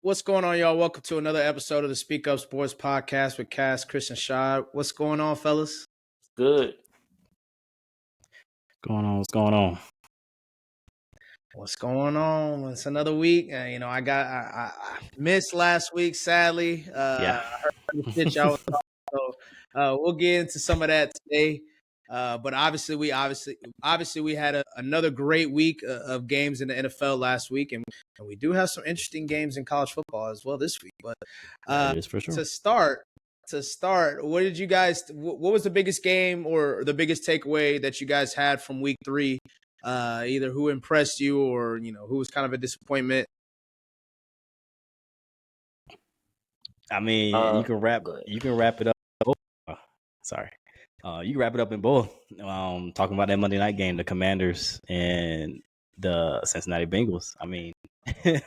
What's going on, y'all? Welcome to another episode of the Speak Up Sports Podcast with Cass, Chris, and Shad. What's going on, fellas? Good. What's going on? What's going on? It's another week. I missed last week, sadly. Yeah. I heard the shit y'all was talking, so we'll get into some of that today. But obviously we had another great week of games in the NFL last week, and we do have some interesting games in college football as well this week. But That is for sure. to start, what did you guys? What was the biggest game or the biggest takeaway that you guys had from week 3? Either who impressed you or who was kind of a disappointment. I mean, you can wrap it up. Sorry. You can wrap it up in both. Talking about that Monday night game, the Commanders and the Cincinnati Bengals. I mean,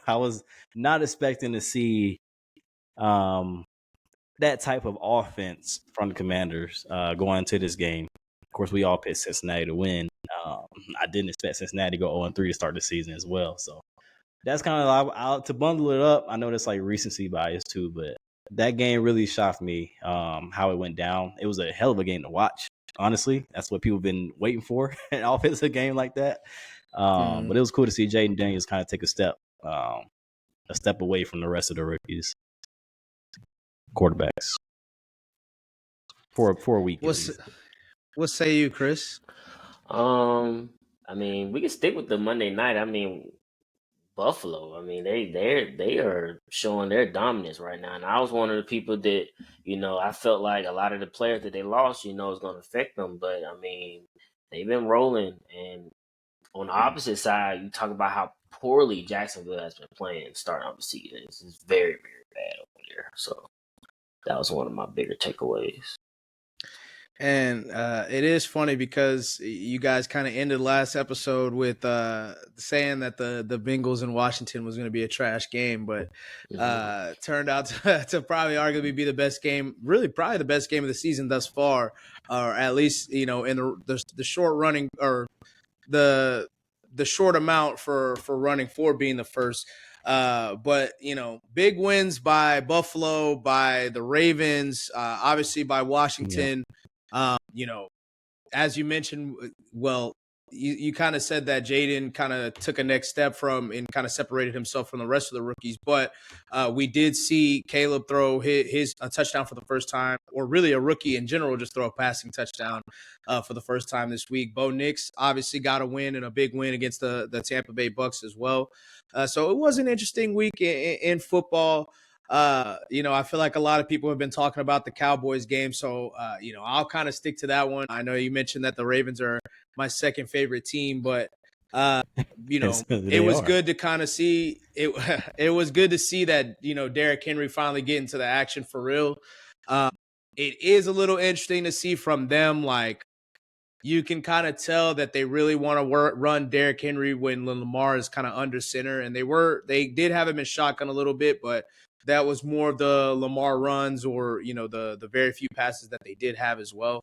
I was not expecting to see that type of offense from the Commanders going into this game. Of course, we all picked Cincinnati to win. I didn't expect Cincinnati to go 0-3 to start the season as well. So that's kind of to bundle it up. I know that's like recency bias too, but that game really shocked me how it went down. It was a hell of a game to watch. Honestly, that's what people have been waiting for, an offensive game like that. But it was cool to see Jaden Daniels kind of take a step away from the rest of the rookies, quarterbacks for a week. What say you, Chris? I mean, we can stick with the Monday night. I mean, Buffalo. I mean, they are showing their dominance right now. And I was one of the people that, I felt like a lot of the players that they lost, is going to affect them. But I mean, they've been rolling. And on the opposite side, you talk about how poorly Jacksonville has been playing starting off the season. It's very, very bad over there. So that was one of my bigger takeaways. And it is funny because you guys kind of ended last episode with saying that the Bengals in Washington was going to be a trash game, but turned out to probably arguably be the best game, really probably the best game of the season thus far, or at least in the short running or the short amount for running for being the first. But big wins by Buffalo, by the Ravens, obviously by Washington. As you mentioned, well, you kind of said that Jaden kind of took a next step and kind of separated himself from the rest of the rookies. But we did see Caleb throw a touchdown for the first time, or really a rookie in general, just throw a passing touchdown for the first time this week. Bo Nix obviously got a win and a big win against the Tampa Bay Bucks as well. So it was an interesting week in football. I feel like a lot of people have been talking about the Cowboys game. So, I'll kind of stick to that one. I know you mentioned that the Ravens are my second favorite team, but, it was good to kind of see it. It was good to see that, Derrick Henry finally getting to the action for real. It is a little interesting to see from them. Like, you can kind of tell that they really want to run Derrick Henry when Lamar is kind of under center. And they did have him in shotgun a little bit, but that was more of the Lamar runs or, the very few passes that they did have as well.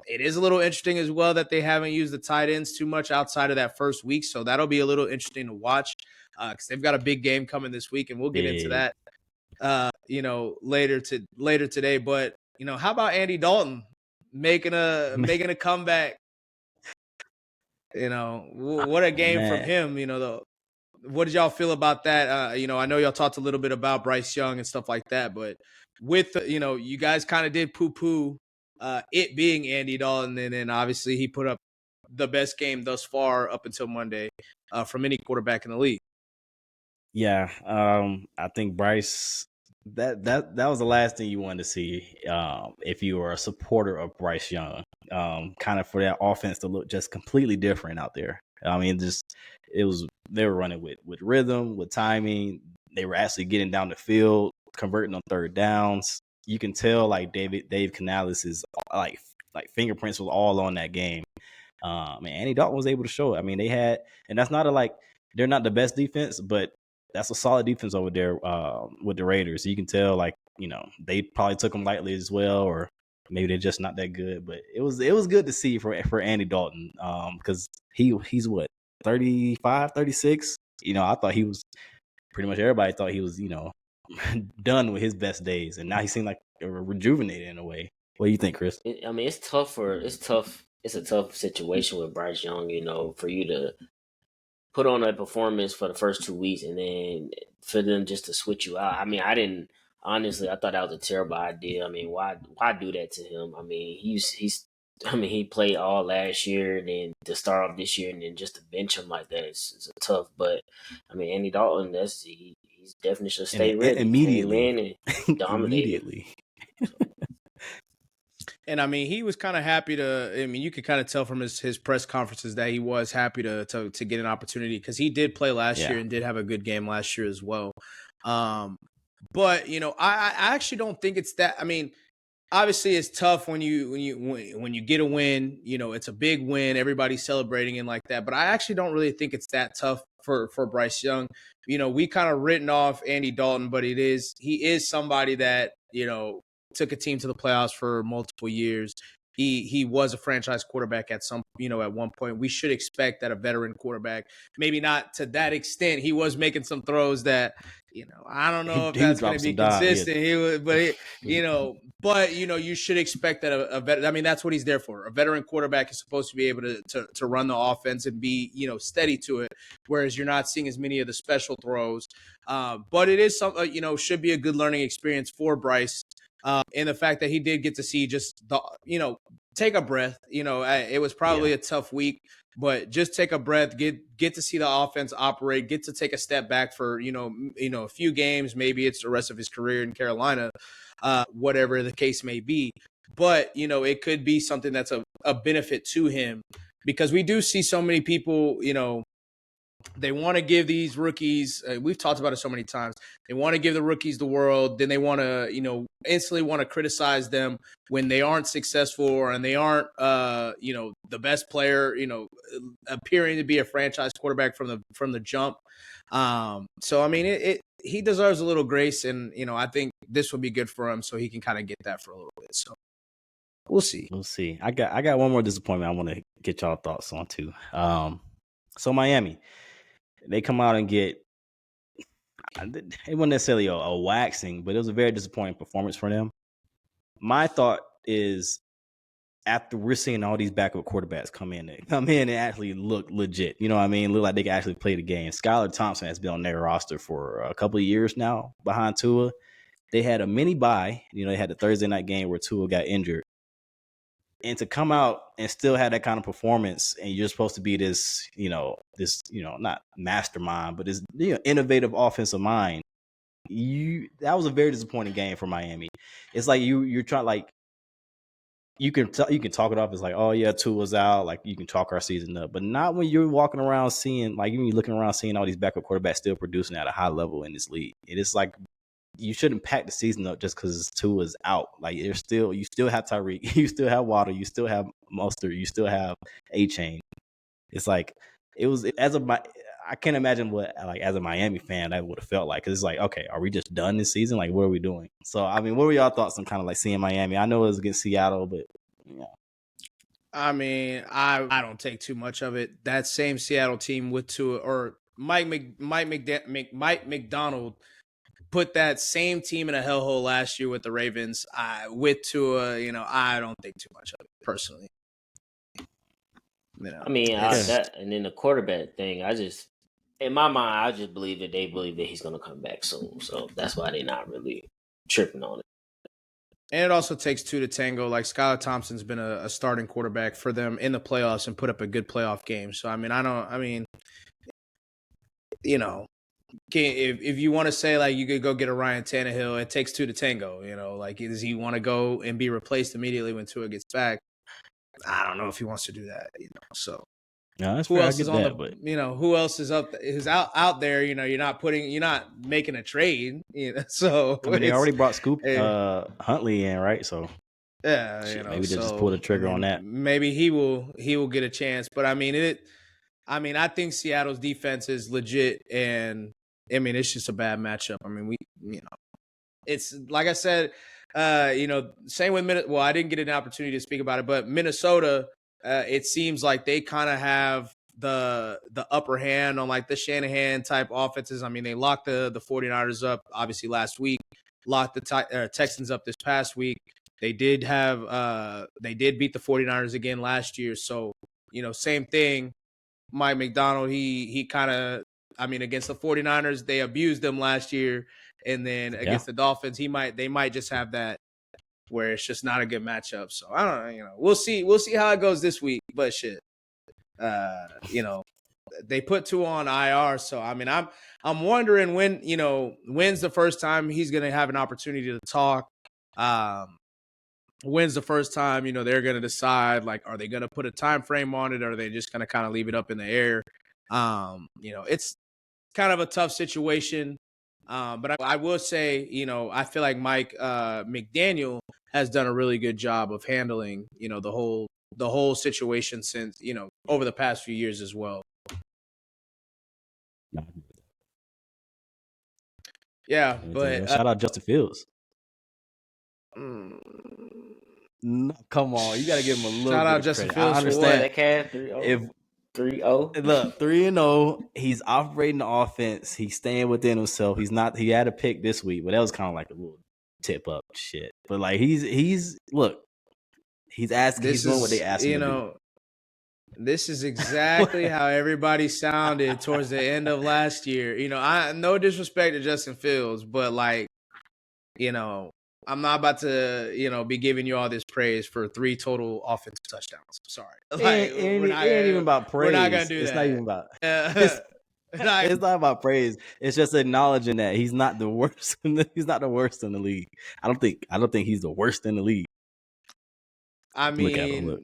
It is a little interesting as well that they haven't used the tight ends too much outside of that first week. So that'll be a little interesting to watch because they've got a big game coming this week, and we'll get into that, later today. But, how about Andy Dalton making a comeback? What a game from him, What did y'all feel about that? I know y'all talked a little bit about Bryce Young and stuff like that, but with, you guys kind of did poo-poo it being Andy Dalton, and then obviously he put up the best game thus far up until Monday from any quarterback in the league. Yeah, I think Bryce, that was the last thing you wanted to see if you were a supporter of Bryce Young, kind of for that offense to look just completely different out there. I mean, they were running with rhythm, with timing. They were actually getting down the field, converting on third downs. You can tell like Dave Canales is like fingerprints was all on that game. And Andy Dalton was able to show it. I mean, and that's not they're not the best defense, but that's a solid defense over there with the Raiders. You can tell they probably took them lightly as well, or maybe they're just not that good. But it was good to see for Andy Dalton because he's what, 35, 36? I thought he was pretty much everybody thought he was, done with his best days, and now he seemed like rejuvenated in a way. What do you think, Chris? I mean, it's tough. It's a tough situation with Bryce Young. For you to put on a performance for the first 2 weeks and then for them just to switch you out. I mean, I thought that was a terrible idea. I mean, why do that to him? I mean, he played all last year, and then to start off this year, and then just to bench him like that is tough. But I mean, Andy Dalton, he's definitely should stay ready. Immediately, came in and dominated. Immediately. And I mean, he was kind of happy to. I mean, you could kind of tell from his press conferences that he was happy to get an opportunity, because he did play last year and did have a good game last year as well. But I actually don't think it's that. I mean, obviously it's tough when you get a win. It's a big win. Everybody's celebrating and like that. But I actually don't really think it's that tough for Bryce Young. We kind of written off Andy Dalton, but he is somebody that took a team to the playoffs for multiple years. He was a franchise quarterback at one point. We should expect that a veteran quarterback, maybe not to that extent. He was making some throws that, I don't know if that's going to be consistent. You should expect that a veteran. I mean, that's what he's there for. A veteran quarterback is supposed to be able to run the offense and be, steady to it. Whereas you're not seeing as many of the special throws. But it is should be a good learning experience for Bryce. And the fact that he did get to see just take a breath. It was probably a tough week, but just take a breath, get to see the offense operate, get to take a step back for a few games. Maybe it's the rest of his career in Carolina, whatever the case may be. But it could be something that's a benefit to him, because we do see so many people. They want to give these rookies, we've talked about it so many times, they want to give the rookies the world. Then they want to, instantly want to criticize them when they aren't successful and they aren't, the best player, appearing to be a franchise quarterback from the jump. So, I mean, he deserves a little grace, and, I think this would be good for him so he can kind of get that for a little bit. So we'll see. We'll see. I got one more disappointment I want to get y'all thoughts on too. So Miami, they come out and get, it wasn't necessarily a waxing, but it was a very disappointing performance for them. My thought is, after we're seeing all these backup quarterbacks come in and actually look legit, you know what I mean? Look like they can actually play the game. Skylar Thompson has been on their roster for a couple of years now behind Tua. They had a mini bye. They had the Thursday night game where Tua got injured. And to come out and still have that kind of performance, and you're supposed to be this, not mastermind, but this innovative offensive mind. That was a very disappointing game for Miami. It's like you're trying, like, you can talk it off as like, oh yeah, Tua's out, like you can chalk our season up, but not when you're walking around seeing, like, even you're looking around seeing all these backup quarterbacks still producing at a high level in this league. It is like, you shouldn't pack the season up just because Tua's out. Like, you still have Tyreek, you still have Waddle, you still have Mostert, you still have A-Chain. It's like, I can't imagine what, like, as a Miami fan, that would have felt like. Because it's like, okay, are we just done this season? Like, what are we doing? So, I mean, what were y'all thoughts on kind of like seeing Miami? I know it was against Seattle, but I mean, I don't take too much of it. That same Seattle team with Tua, or Mike McDonald, put that same team in a hellhole last year with the Ravens. With Tua, I don't think too much of it personally. I mean, that, and then the quarterback thing, in my mind, I just believe that they believe that he's going to come back soon. So that's why they're not really tripping on it. And it also takes two to tango. Like, Skylar Thompson's been a starting quarterback for them in the playoffs and put up a good playoff game. So, I mean, if you want to say, like, you could go get a Ryan Tannehill, it takes two to tango. Like, does he want to go and be replaced immediately when Tua gets back? I don't know if he wants to do that. So no, that's who fair. else is on who else is who's out there? You're not making a trade. So I mean, they already brought Scoop Huntley in, right? So yeah, maybe they just pull the trigger on that. Maybe he will get a chance. But I mean, I think Seattle's defense is legit, and I mean, it's just a bad matchup. I mean, it's like I said, same with Minnesota. Well, I didn't get an opportunity to speak about it, but Minnesota, it seems like they kind of have the upper hand on like the Shanahan type offenses. I mean, they locked the 49ers up obviously last week, locked the Texans up this past week. They did beat the 49ers again last year. So, same thing. Mike McDonald, he kind of, I mean, against the 49ers, they abused them last year. And then against the Dolphins, they might just have that where it's just not a good matchup. So I don't know, we'll see how it goes this week. But shit, they put Tua on IR. So I mean, I'm wondering when's the first time he's gonna have an opportunity to talk. When's the first time they're gonna decide, like, are they gonna put a time frame on it, or are they just gonna kind of leave it up in the air? It's kind of a tough situation. But I will say, I feel like Mike McDaniel has done a really good job of handling, the whole situation since, over the past few years as well. Yeah, but shout out Justin Fields. No, come on, you got to give him a little. Shout out Justin Fields. I understand. If 3-0. Look, 3-0. He's operating the offense. He's staying within himself. He's not. He had a pick this week, but that was kind of like a little tip up shit. But like he's asking. He's doing what they asked him to do. This is exactly how everybody sounded towards the end of last year. I no disrespect to Justin Fields, but like, I'm not about to, be giving you all this praise for 3 total offensive touchdowns. I'm sorry. Like, it ain't even about praise. We're not gonna do that. It's not even about. It's not about praise. It's just acknowledging that he's not the worst. He's not the worst in the league. I don't think he's the worst in the league. I mean,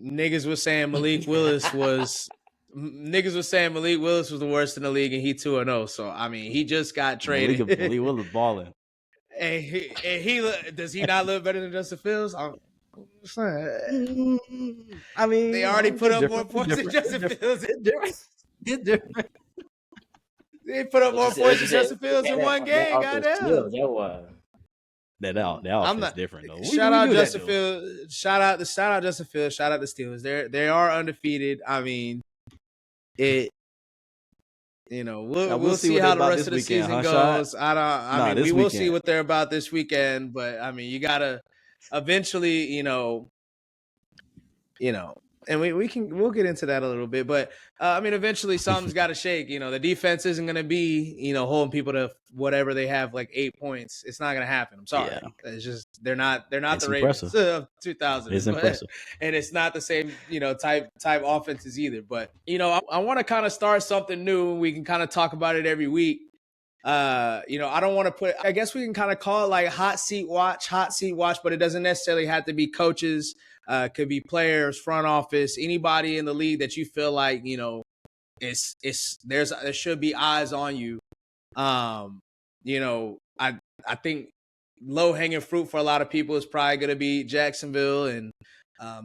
niggas was saying Malik Willis was the worst in the league, and he 2-0. So I mean, he just got traded. Malik Willis balling. And he does he not look better than Justin Fields? I'm saying. I mean, they already put up more points than Justin Fields. It's different. They put up more points than Justin Fields in one game. Goddamn. That offense different though. Shout out Justin Fields. Shout out Justin Fields. Shout out the Steelers. They are undefeated. I mean, we'll see how the rest of the season goes. We will see what they're about this weekend. But I mean, you gotta eventually, and we'll get into that a little bit. But I mean, eventually something's got to shake. The defense isn't going to be, holding people to whatever they have, like 8 points. It's not going to happen. I'm sorry. Yeah. It's just they're not the Ravens of 2000. It's impressive, and it's not the same type offenses either. But I want to kind of start something new. We can kind of talk about it every week. I don't want to put. I guess we can kind of call it like hot seat watch, but it doesn't necessarily have to be coaches. Could be players, front office, anybody in the league that you feel like, there should be eyes on you. I think low hanging fruit for a lot of people is probably going to be Jacksonville and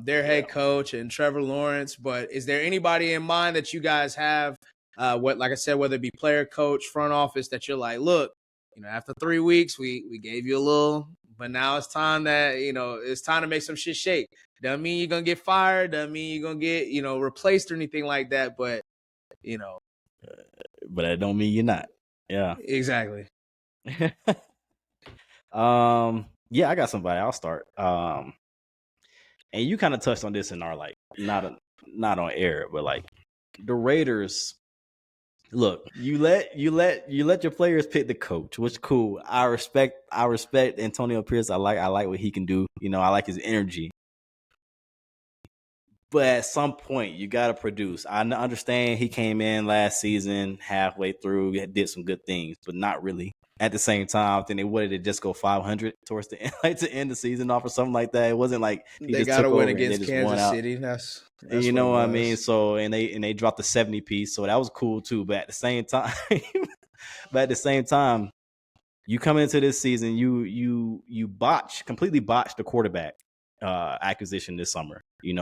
their head coach and Trevor Lawrence. But is there anybody in mind that you guys have? Like I said, whether it be player, coach, front office, that you're like, look, after 3 weeks, we gave you a little, but now it's time that, it's time to make some shit shake. Doesn't mean you're going to get fired. Doesn't mean you're going to get, replaced or anything like that. But, but that don't mean you're not. Yeah. Exactly. Yeah, I got somebody. I'll start. And you kind of touched on this in our, like, not on air, but like the Raiders. Look, you let your players pick the coach, which is cool. I respect Antonio Pierce. I like what he can do. I like his energy. But at some point, you got to produce. I understand he came in last season, halfway through, did some good things, but not really. At the same time, then they wanted to just go 500 towards the end, like to end the season off or something like that. It wasn't like they got to win against Kansas City. That's what I mean. So and they dropped the 70 piece, so that was cool too. But at the same time, you come into this season, you completely botched the quarterback acquisition this summer. And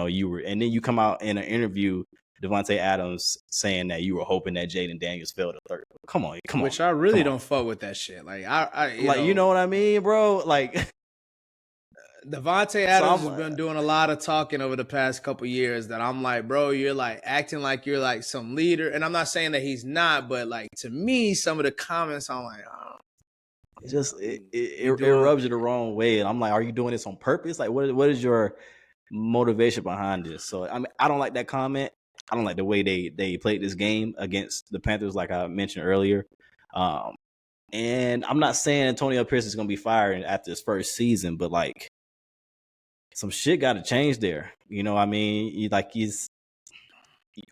then you come out in an interview, Devontae Adams saying that you were hoping that Jaden Daniels fell to third. Come on. Which I really don't fuck with that shit. Like you know what I mean, bro? Like Devontae Adams has been doing a lot of talking over the past couple years that I'm like, bro, you're like acting like you're like some leader. And I'm not saying that he's not, but like to me, some of the comments, I'm like, oh, it rubs you the wrong way. And I'm like, are you doing this on purpose? Like, what is your motivation behind this? So I mean, I don't like that comment. I don't like the way they played this game against the Panthers, like I mentioned earlier. And I'm not saying Antonio Pierce is going to be fired after his first season, but like some shit got to change there. You know what I mean?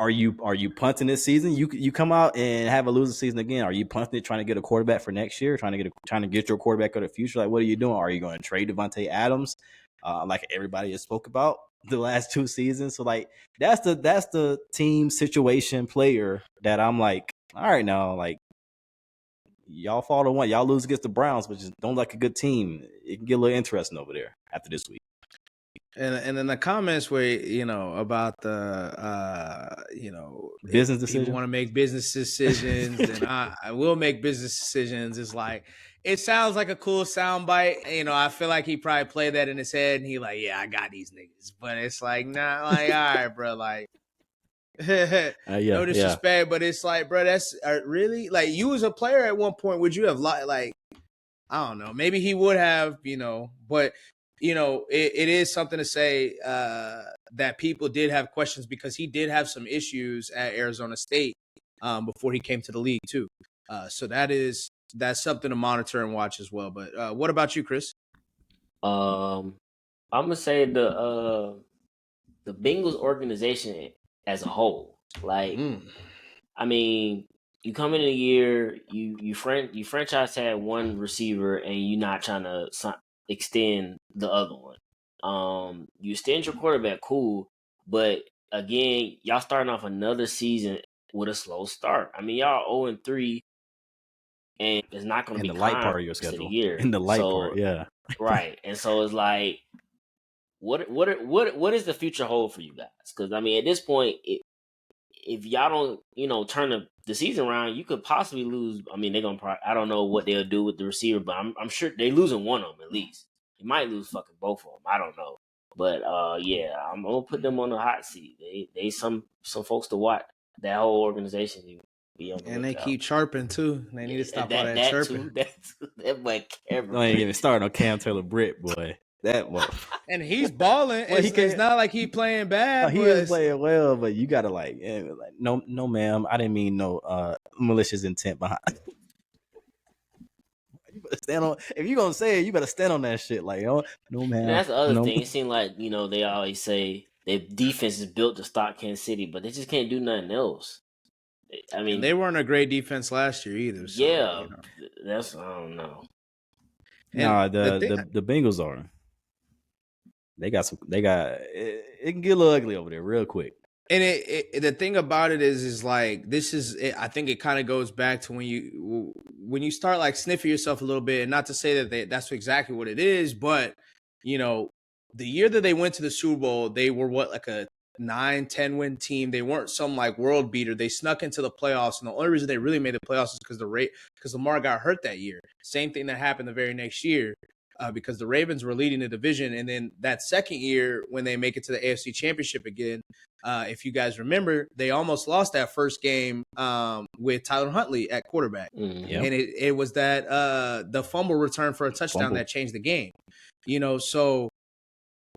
Are you punting this season? You come out and have a losing season again. Are you punting it trying to get a quarterback for next year? Trying to get your quarterback for the future? Like, what are you doing? Are you going to trade Devontae Adams? Like everybody has spoke about the last 2 seasons. So like that's the team situation player that I'm like, all right now, like y'all fall to one, y'all lose against the Browns, which is don't like a good team. It can get a little interesting over there after this week. And then the comments where about the business decisions. People want to make business decisions, and I will make business decisions. It's like it sounds like a cool soundbite. I feel like he probably played that in his head, and he like, yeah, I got these niggas, but it's like nah, like all right, bro, like. No disrespect, but it's like, bro, that's really like you as a player at one point. Would you have like I don't know, maybe he would have, but it is something to say that people did have questions because he did have some issues at Arizona State before he came to the league too. So that's something to monitor and watch as well. But what about you, Chris? I'm gonna say the Bengals organization as a whole. Like, I mean, you come in a year, you franchise had one receiver, and you're not trying to extend the other one. You extend your quarterback, cool, but again, y'all starting off another season with a slow start. I mean, y'all 0-3, and it's not going to be the light part of your schedule. In the light part, yeah, right. And so it's like, what is the future hold for you guys? Because I mean, at this point, if y'all don't turn the season around, you could possibly lose. I mean, they're gonna I don't know what they'll do with the receiver, but I'm sure they losing one of them at least. You might lose fucking both of them. I don't know, but yeah, I'm gonna put them on the hot seat. They some folks to watch. That whole organization be on the and lookout. They keep chirping too. They need to stop all that chirping. That boy Cameron. Don't even start on Cam Taylor-Britt, boy. That one. And he's balling. It's not like he's playing bad. He is playing well, but you gotta like no, ma'am. I didn't mean no malicious intent behind. You better stand on. If you're gonna say it, you better stand on that shit. Like, oh no, man. And that's the other thing. It seems like they always say their defense is built to stop Kansas City, but they just can't do nothing else. I mean, and they weren't a great defense last year either. So, yeah, that's I don't know. No, the Bengals are. They got it can get a little ugly over there real quick. And the thing about it is like this is I think it kind of goes back to when you start like sniffing yourself a little bit, and not to say that that's exactly what it is, but the year that they went to the Super Bowl, they were like a 9-10 win team. They weren't some like world beater. They snuck into the playoffs, and the only reason they really made the playoffs is because Lamar got hurt that year. Same thing that happened the very next year. Because the Ravens were leading the division. And then that second year, when they make it to the AFC Championship again, if you guys remember, they almost lost that first game with Tyler Huntley at quarterback. Mm-hmm. And it was that the fumble return for a touchdown that changed the game. So,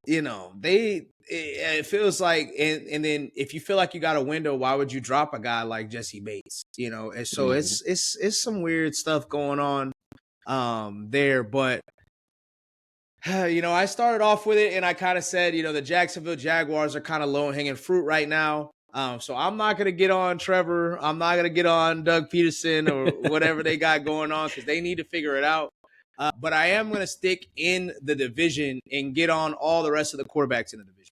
it feels like, and then if you feel like you got a window, why would you drop a guy like Jesse Bates? And so it's some weird stuff going on there, but I started off with it and I kind of said, the Jacksonville Jaguars are kind of low-hanging fruit right now. So I'm not going to get on Trevor. I'm not going to get on Doug Peterson or whatever they got going on because they need to figure it out. But I am going to stick in the division and get on all the rest of the quarterbacks in the division.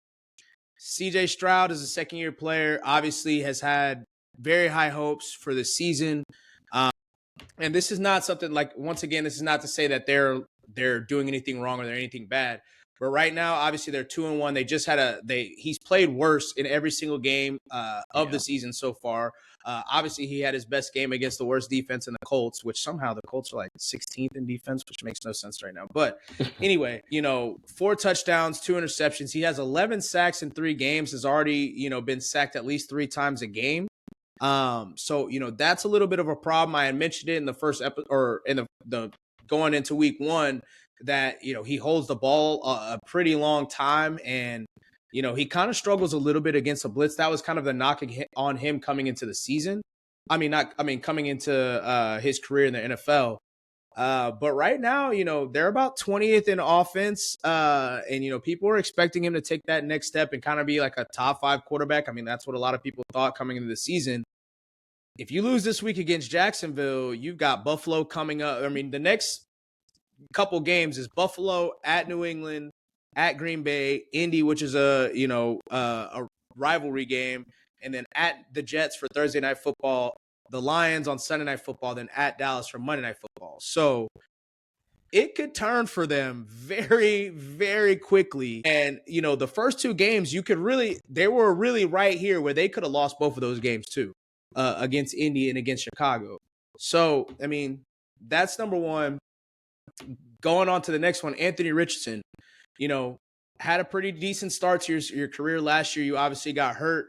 CJ Stroud is a second-year player, obviously has had very high hopes for the season. And this is not something like, once again, this is not to say that they're doing anything wrong or they're anything bad. But right now, obviously, they're 2-1. They just had he's played worse in every single game of the season so far. Obviously, he had his best game against the worst defense in the Colts, which somehow the Colts are like 16th in defense, which makes no sense right now. But anyway, 4 touchdowns, 2 interceptions. He has 11 sacks in 3 games, has already, been sacked at least 3 times a game. So, that's a little bit of a problem. I had mentioned it in the first episode or in the going into week 1 that, he holds the ball a pretty long time and, he kind of struggles a little bit against the blitz. That was kind of the knock on him coming into the season. Coming into his career in the NFL. But right now, they're about 20th in offense. And, people are expecting him to take that next step and kind of be like a top 5 quarterback. I mean, that's what a lot of people thought coming into the season. If you lose this week against Jacksonville, you've got Buffalo coming up. I mean, the next couple games is Buffalo, at New England, at Green Bay, Indy, which is a rivalry game, and then at the Jets for Thursday Night Football, the Lions on Sunday Night Football, then at Dallas for Monday Night Football. So it could turn for them very, very quickly. And, the first 2 games, they were really right here where they could have lost both of those games too, against Indy and against Chicago. So, I mean, that's number one. Going on to the next one, Anthony Richardson, had a pretty decent start to your career. Last year, you obviously got hurt.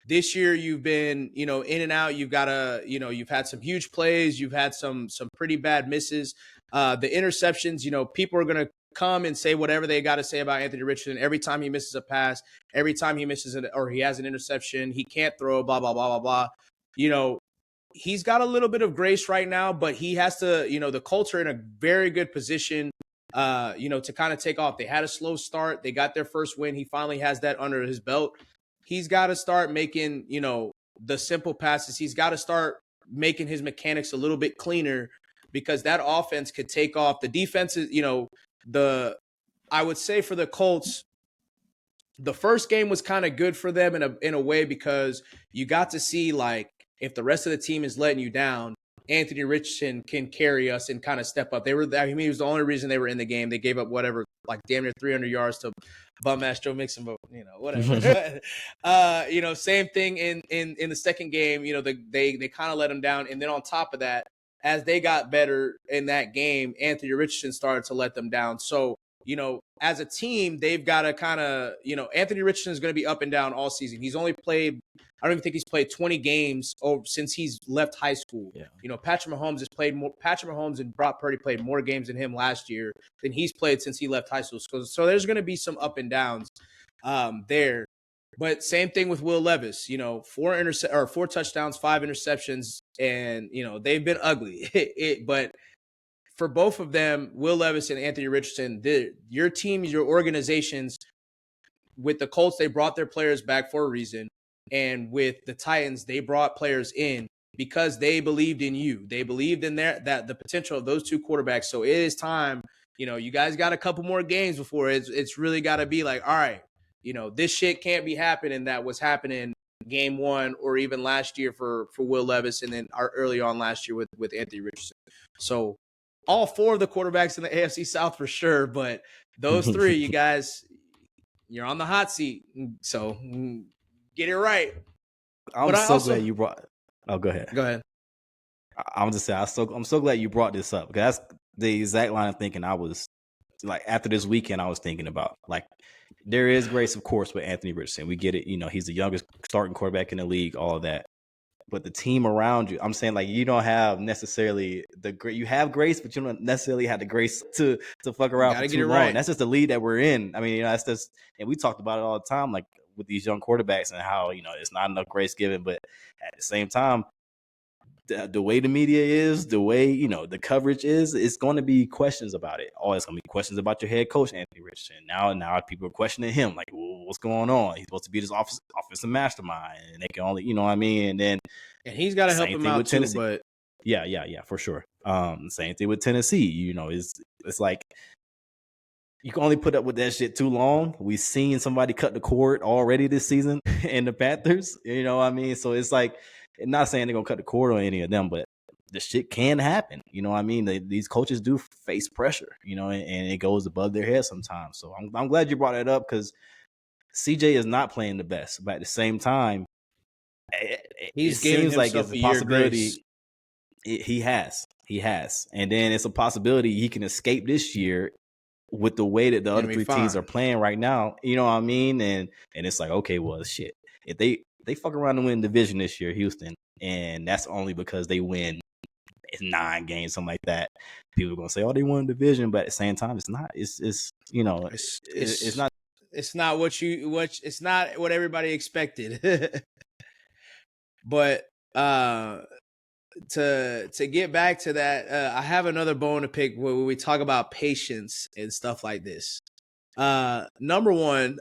This year, you've been, in and out. You've got you've had some huge plays. You've had some pretty bad misses. The interceptions, people are going to come and say whatever they got to say about Anthony Richardson. Every time he misses a pass, every time he misses it or he has an interception, he can't throw, blah, blah, blah, blah, blah. He's got a little bit of grace right now, but he has to, the Colts are in a very good position, to kind of take off. They had a slow start. They got their first win. He finally has that under his belt. He's got to start making, the simple passes. He's got to start making his mechanics a little bit cleaner because that offense could take off. The defense is, I would say for the Colts, the first game was kind of good for them in a way because you got to see like, if the rest of the team is letting you down, Anthony Richardson can carry us and kind of step up. He was the only reason they were in the game. They gave up whatever, like damn near 300 yards to bum ass Joe Mixon, but whatever. Same thing in the second game. They kind of let him down, and then on top of that, as they got better in that game, Anthony Richardson started to let them down. So as a team, they've got to kind of, Anthony Richardson is going to be up and down all season. He's only played, I don't even think he's played 20 games since he's left high school. Yeah. Patrick Mahomes has played more. Patrick Mahomes and Brock Purdy played more games than him last year than he's played since he left high school. So there's going to be some up and downs there. But same thing with Will Levis, 4 touchdowns, 5 interceptions, and, they've been ugly. But for both of them, Will Levis and Anthony Richardson, your teams, your organizations, with the Colts, they brought their players back for a reason. And with the Titans, they brought players in because they believed in you. They believed in that the potential of those 2 quarterbacks. So it is time, you guys got a couple more games before it's really got to be like, all right, this shit can't be happening that was happening game 1 or even last year for Will Levis and then early on last year with Anthony Richardson. So all 4 of the quarterbacks in the AFC South for sure, but those 3, you guys, you're on the hot seat. So get it right. I'm glad you brought. Oh, go ahead. Go ahead. I'm just saying, I'm so glad you brought this up because that's the exact line of thinking I was like after this weekend. I was thinking about like there is grace, of course, with Anthony Richardson. We get it. He's the youngest starting quarterback in the league. All of that. But the team around you, I'm saying like you don't have necessarily you have grace, but you don't necessarily have the grace to fuck around for too long. Right. That's just the lead that we're in. I mean, that's just, and we talked about it all the time, like with these young quarterbacks and how, it's not enough grace given, but at the same time, the way the media is, the way, the coverage is, it's going to be questions about it. Always going to be questions about your head coach, Anthony Richardson. Now people are questioning him, like, well, what's going on? He's supposed to be this offensive mastermind, and they can only, And then, and he's got to help him out too. But yeah, for sure. Same thing with Tennessee. It's like you can only put up with that shit too long. We've seen somebody cut the cord already this season in the Panthers. So it's like. Not saying they're going to cut the cord on any of them, but the shit can happen. These coaches do face pressure, and it goes above their head sometimes. So I'm glad you brought that up because CJ is not playing the best. But at the same time, He's it giving seems like himself it's a a year grace. possibility. He has, and then it's a possibility he can escape this year with the way that the other three teams are playing right now. You know what I mean? And it's like, okay, well, shit. If they fuck around and win the division this year, Houston, and that's only because they win 9 games, something like that. People are gonna say, "Oh, they won the division," but at the same time, it's not. It's you know, it's not. It's not it's not what everybody expected. But to get back to that, I have another bone to pick where we talk about patience and stuff like this. Number one,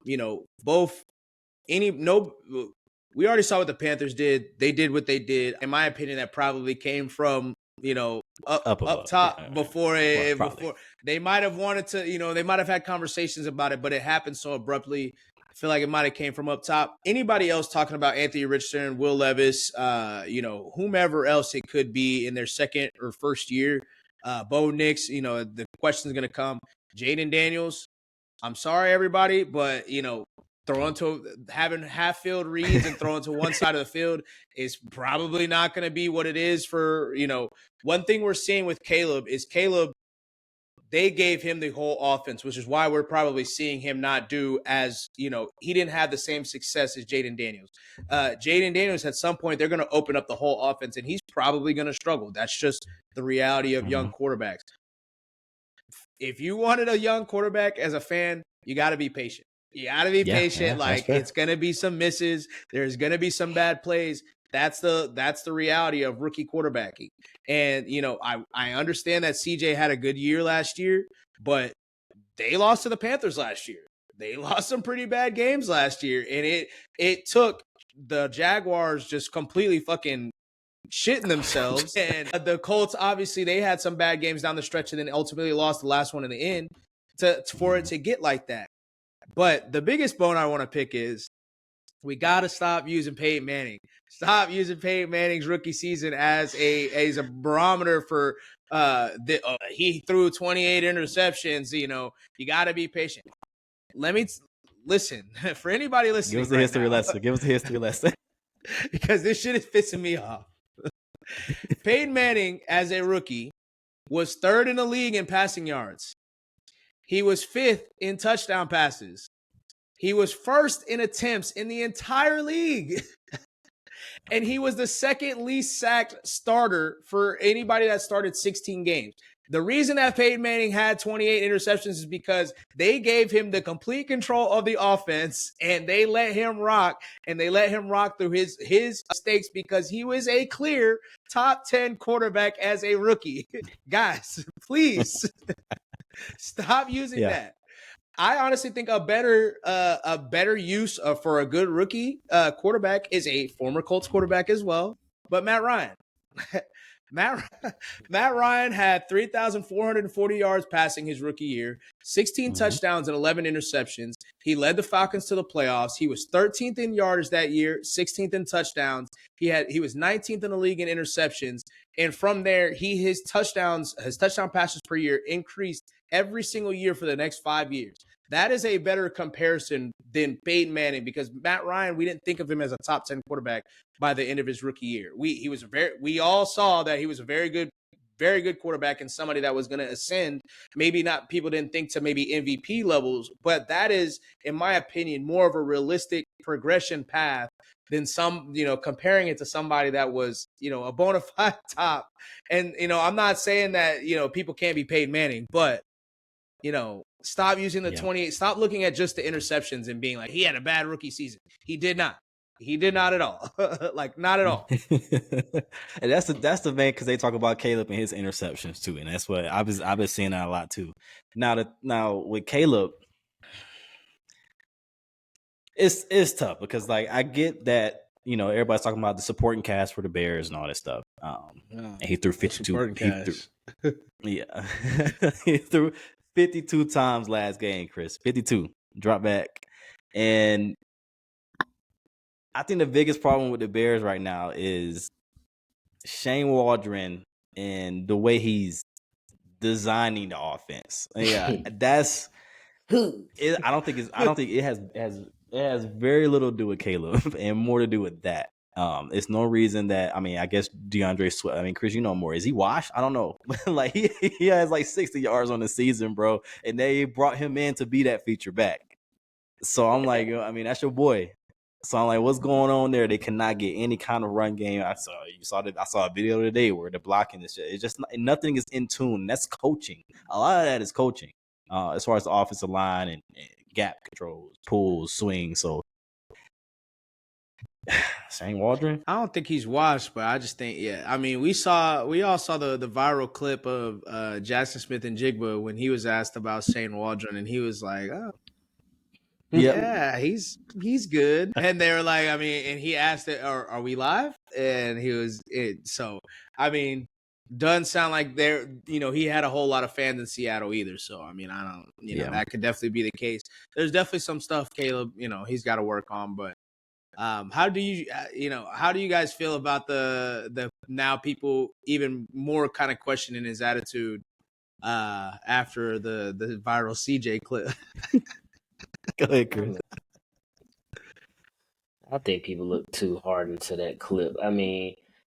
we already saw what the Panthers did. They did what they did. In my opinion, that probably came from up top. Yeah, before they might have wanted to, they might have had conversations about it, but it happened so abruptly. I feel like it might have came from up top. Anybody else talking about Anthony Richardson, Will Levis, whomever else it could be in their second or first year, Bo Nix, the question is going to come. Jaden Daniels, I'm sorry, everybody, but, having half-field reads and throwing to one side of the field is probably not going to be what it is for, one thing we're seeing with Caleb is they gave him the whole offense, which is why we're probably seeing him not do as, he didn't have the same success as Jaden Daniels. Jaden Daniels, at some point, they're going to open up the whole offense, and he's probably going to struggle. That's just the reality of young quarterbacks. If you wanted a young quarterback as a fan, you got to be patient. You got to be patient. Like, it's going to be some misses. There's going to be some bad plays. That's the reality of rookie quarterbacking. And, I understand that CJ had a good year last year, but they lost to the Panthers last year. They lost some pretty bad games last year. And it took the Jaguars just completely fucking shitting themselves. And the Colts, obviously, they had some bad games down the stretch and then ultimately lost the last one in the end for it to get like that. But the biggest bone I want to pick is we got to stop using Peyton Manning. Stop using Peyton Manning's rookie season as a barometer for he threw 28 interceptions. You got to be patient. Let me listen for anybody listening. Give us the history lesson. Give us the history lesson. Because this shit is pissing me off. Peyton Manning, as a rookie, was 3rd in the league in passing yards. He was 5th in touchdown passes. He was 1st in attempts in the entire league. And he was the 2nd least sacked starter for anybody that started 16 games. The reason that Peyton Manning had 28 interceptions is because they gave him the complete control of the offense and they let him rock, and they let him rock through his mistakes because he was a clear top 10 quarterback as a rookie. Guys, please stop using that. I honestly think a better use for a good rookie quarterback is a former Colts quarterback as well, but Matt Ryan. Matt Ryan had 3,440 yards passing his rookie year, 16 touchdowns and 11 interceptions. He led the Falcons to the playoffs. He was 13th in yardage that year, 16th in touchdowns. He was 19th in the league in interceptions. And from there, his touchdown passes per year increased every single year for the next 5 years. That is a better comparison than Peyton Manning, because Matt Ryan, we didn't think of him as a top 10 quarterback by the end of his rookie year. We all saw that he was a very good quarterback and somebody that was going to ascend. Maybe not, people didn't think to maybe MVP levels, but that is, in my opinion, more of a realistic progression path than comparing it to somebody that was, a bona fide top. And, I'm not saying that, people can't be Peyton Manning, but, stop using the 28. Stop looking at just the interceptions and being like, he had a bad rookie season. He did not. He did not at all. Like, not at all. And that's the vein, because they talk about Caleb and his interceptions too, and that's what I've been seeing that a lot too. Now with Caleb, it's tough because, like, I get that, everybody's talking about the supporting cast for the Bears and all that stuff. And he threw 52. He threw 52 times last game, Chris. 52 drop back. And I think the biggest problem with the Bears right now is Shane Waldron and the way he's designing the offense. Yeah, that's it. I don't think it has It has very little to do with Caleb and more to do with that. It's no reason that I guess DeAndre Swift. Chris, you know more. Is he washed? I don't know. Like he has like 60 yards on the season, bro, and they brought him in to be that feature back. So I'm like, that's your boy. So I'm like, what's going on there? They cannot get any kind of run game. I saw a video today where they're blocking this shit. It's just nothing is in tune. That's coaching. A lot of that is coaching. As far as the offensive line and gap controls, pulls, swings. So Shane Waldron. I don't think he's washed, but I just think, we all saw the viral clip of Jackson Smith and Jigba when he was asked about Shane Waldron, and he was like, "Oh, yeah, he's good." And they were like, and he asked it, "Are we live?" And he was it. So, doesn't sound like he had a whole lot of fans in Seattle either. So, I don't, that could definitely be the case. There's definitely some stuff Caleb, he's got to work on, but. How do you guys feel about the now people even more kind of questioning his attitude after the viral CJ clip? Go ahead, Chris. I think people look too hard into that clip.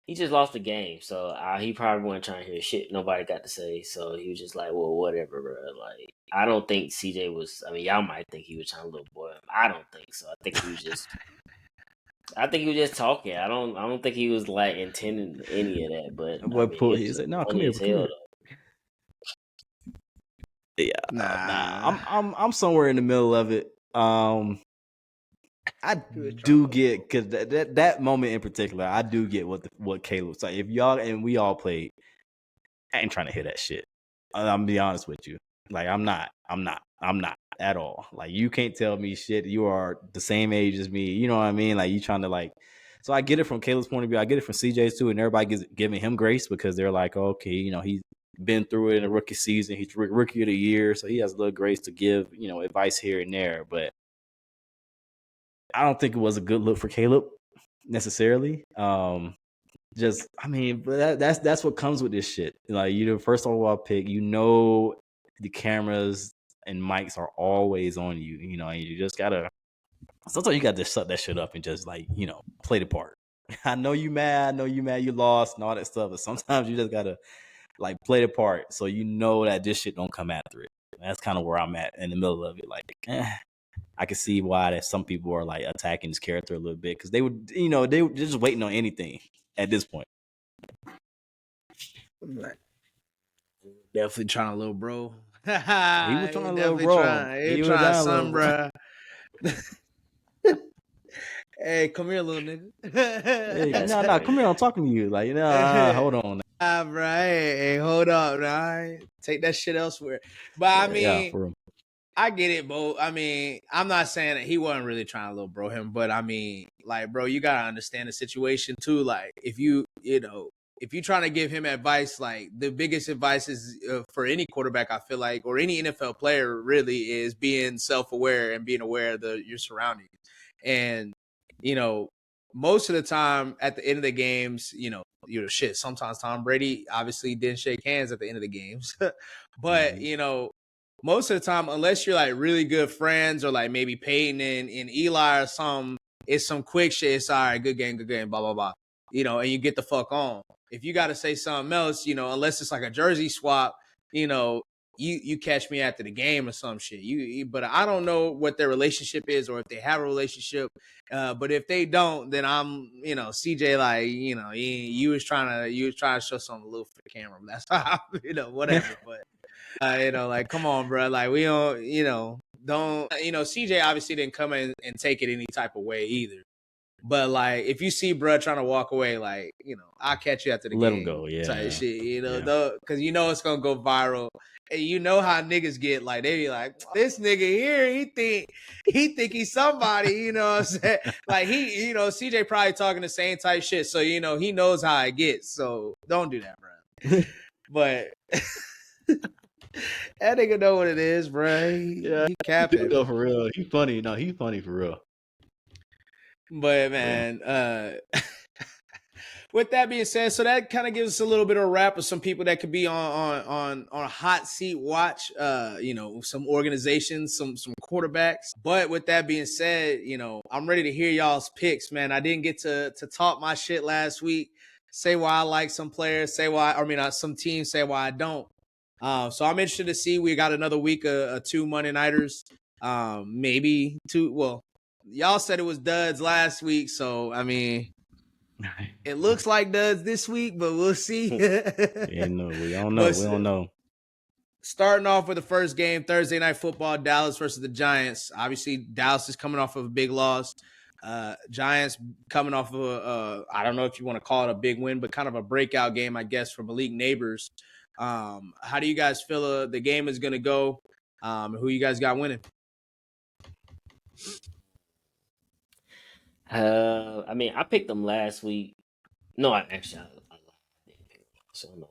He just lost the game, so he probably wasn't trying to hear shit nobody got to say. So he was just like, well, whatever, bro. Like, I don't think CJ was. Y'all might think he was trying to little boy him. I don't think so. I think he was just. I think he was just talking. I don't think he was like intending any of that. But he said, "No, come here." Yeah, nah. I'm somewhere in the middle of it. I do get because that moment in particular, I do get what Caleb's like. If y'all and we all played, I ain't trying to hear that shit. I'm gonna be honest with you. Like I'm not at all. Like you can't tell me shit. You are the same age as me. You know what I mean? Like you trying to like. So I get it from Caleb's point of view. I get it from CJ's too, and everybody giving him grace because they're like, okay, he's been through it in a rookie season. He's rookie of the year, so he has a little grace to give, advice here and there. But I don't think it was a good look for Caleb necessarily. But that's what comes with this shit. Like you're the first overall pick. The cameras and mics are always on you. And you just gotta. Sometimes you got to shut that shit up and just like play the part. I know you mad. You lost and all that stuff. But sometimes you just gotta like play the part so that this shit don't come after it. And that's kind of where I'm at in the middle of it. Like, I can see why that some people are like attacking his character a little bit because they would, they're just waiting on anything at this point. Definitely trying a little bro. He was trying a little bro. He was trying some, bro. Hey, come here, little nigga. No, come here. I'm talking to you. Like, hold on. Bro, hey, hold up, nah. Take that shit elsewhere. But I get it, Bo. I'm not saying that he wasn't really trying to little bro him, but bro, you gotta understand the situation too. Like, if you're trying to give him advice, like the biggest advice is for any quarterback, I feel like, or any NFL player, really, is being self-aware and being aware of your surroundings. And most of the time at the end of the games, sometimes Tom Brady obviously didn't shake hands at the end of the games, but most of the time, unless you're like really good friends or like maybe Peyton and Eli or something, it's some quick shit. It's all right, good game, blah, blah, blah. And you get the fuck on. If you got to say something else, unless it's like a jersey swap, you catch me after the game or some shit. But I don't know what their relationship is or if they have a relationship. But if they don't, then I'm, CJ, like, you was trying to show something a little for the camera. That's how, whatever. But, like, come on, bro. Like, we don't, CJ obviously didn't come in and take it any type of way either. But like, if you see bruh trying to walk away, like, I'll catch you after the game. Let him go, yeah. Type shit, because it's gonna go viral. And how niggas get, like, they be like, this nigga here, he think he's somebody, you know what I'm saying? Like, CJ probably talking the same type shit, so he knows how it gets. So don't do that, bro. But that nigga know what it is, bro. He capping. No, for real. He's funny. No, he's funny for real. But man, with that being said, so that kind of gives us a little bit of a wrap of some people that could be on a hot seat watch. Some organizations, some quarterbacks. But with that being said, I'm ready to hear y'all's picks, man. I didn't get to talk my shit last week. Say why I like some players. Some teams. Say why I don't. So I'm interested to see. We got another week of 2 Monday nighters. Maybe 2. Well, y'all said it was duds last week, so I mean. It looks like duds this week, but we'll see. We don't know. We don't know. Starting off with the first game, Thursday Night Football, Dallas versus the Giants. Obviously, Dallas is coming off of a big loss. Giants coming off of I don't know if you want to call it a big win, but kind of a breakout game, I guess, for Malik Neighbors. How do you guys feel the game is going to go? Who you guys got winning? I picked them last week. No, I didn't pick them. So I'm not.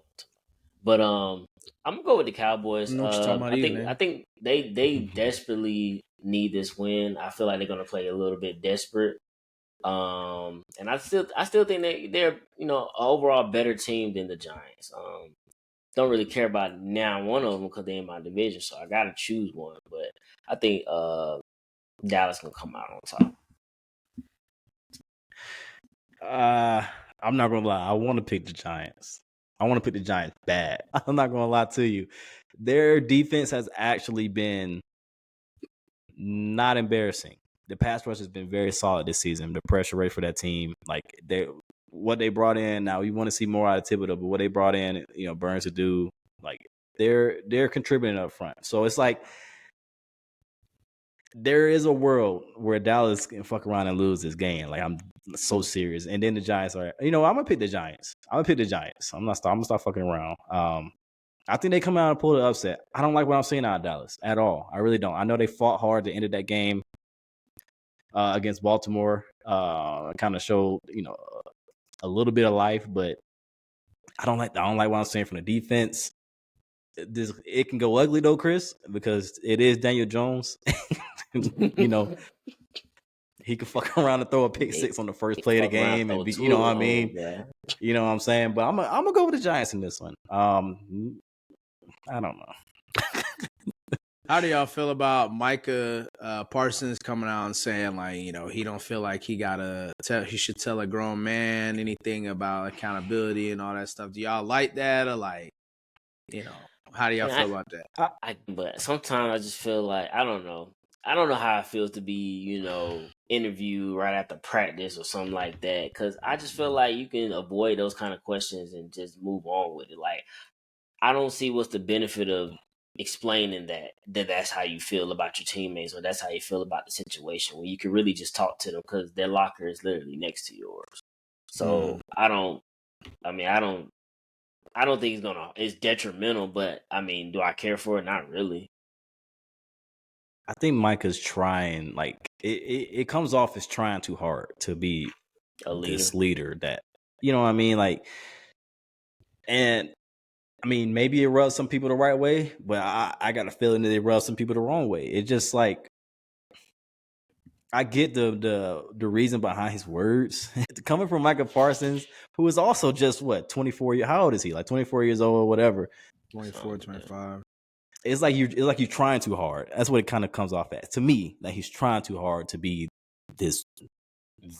But I'm gonna go with the Cowboys. I think they desperately need this win. I feel like they're gonna play a little bit desperate. And I still think they're an overall better team than the Giants. Don't really care about now one of them because they're in my division, so I gotta choose one. But I think Dallas gonna come out on top. I'm not gonna lie. I want to pick the Giants. I want to pick the Giants bad. I'm not gonna lie to you. Their defense has actually been not embarrassing. The pass rush has been very solid this season. The pressure rate for that team, what they brought in. Now you want to see more out of Thibodeau, but what they brought in, Burns to do, they're contributing up front. So it's like there is a world where Dallas can fuck around and lose this game. Like, I'm so serious. And then the Giants are, I'm gonna pick the Giants. I'm gonna stop fucking around. I think they come out and pull the upset. I don't like what I'm seeing out of Dallas at all. I really don't. I know they fought hard to end that game against Baltimore. Kind of showed, a little bit of life, but I don't like what I'm seeing from the defense. It can go ugly though, Chris, because it is Daniel Jones. He could fuck around and throw a pick six on the first play of the game, and you know what I mean. Yeah. You know what I'm saying. But I'm gonna go with the Giants in this one. I don't know. How do y'all feel about Micah Parsons coming out and saying he don't feel like he should tell a grown man anything about accountability and all that stuff? Do y'all like that, or how do y'all feel about that? But sometimes I just feel like I don't know how it feels to be, interviewed right after practice or something like that. Because I just feel like you can avoid those kind of questions and just move on with it. Like, I don't see what's the benefit of explaining that's how you feel about your teammates or that's how you feel about the situation when you can really just talk to them because their locker is literally next to yours. So I don't think it's detrimental, but I mean, do I care for it? Not really. I think Micah's trying, it comes off as trying too hard to be a leader. This leader that, you know what I mean? And I mean, maybe it rubs some people the right way, but I got a feeling that it rubs some people the wrong way. It just I get the reason behind his words. Coming from Micah Parsons, who is also just 24 years. How old is he? 24 years old or whatever. 24, 25. It's like you're trying too hard. That's what it kind of comes off as to me. Like he's trying too hard to be this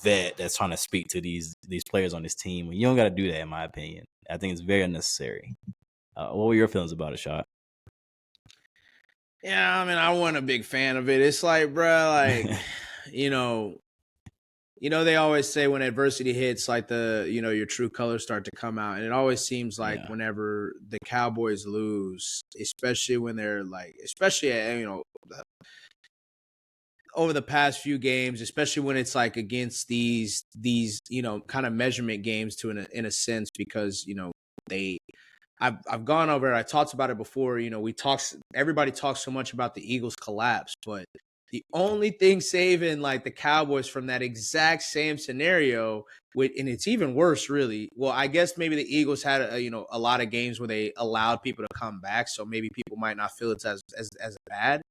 vet that's trying to speak to these players on this team. You don't got to do that, in my opinion. I think it's very unnecessary. What were your feelings about it, Shot? Yeah, I mean, I wasn't a big fan of it. It's like, bro, they always say when adversity hits, your true colors start to come out. And it always seems like whenever the Cowboys lose, especially when they're over the past few games, especially when it's against these kind of measurement games in a sense, because, I've gone over it. I talked about it before. Everybody talks so much about the Eagles collapse, but The only thing saving like the Cowboys from that exact same scenario, and it's even worse, really. Well, I guess maybe the Eagles had a lot of games where they allowed people to come back, so maybe people might not feel it's as bad.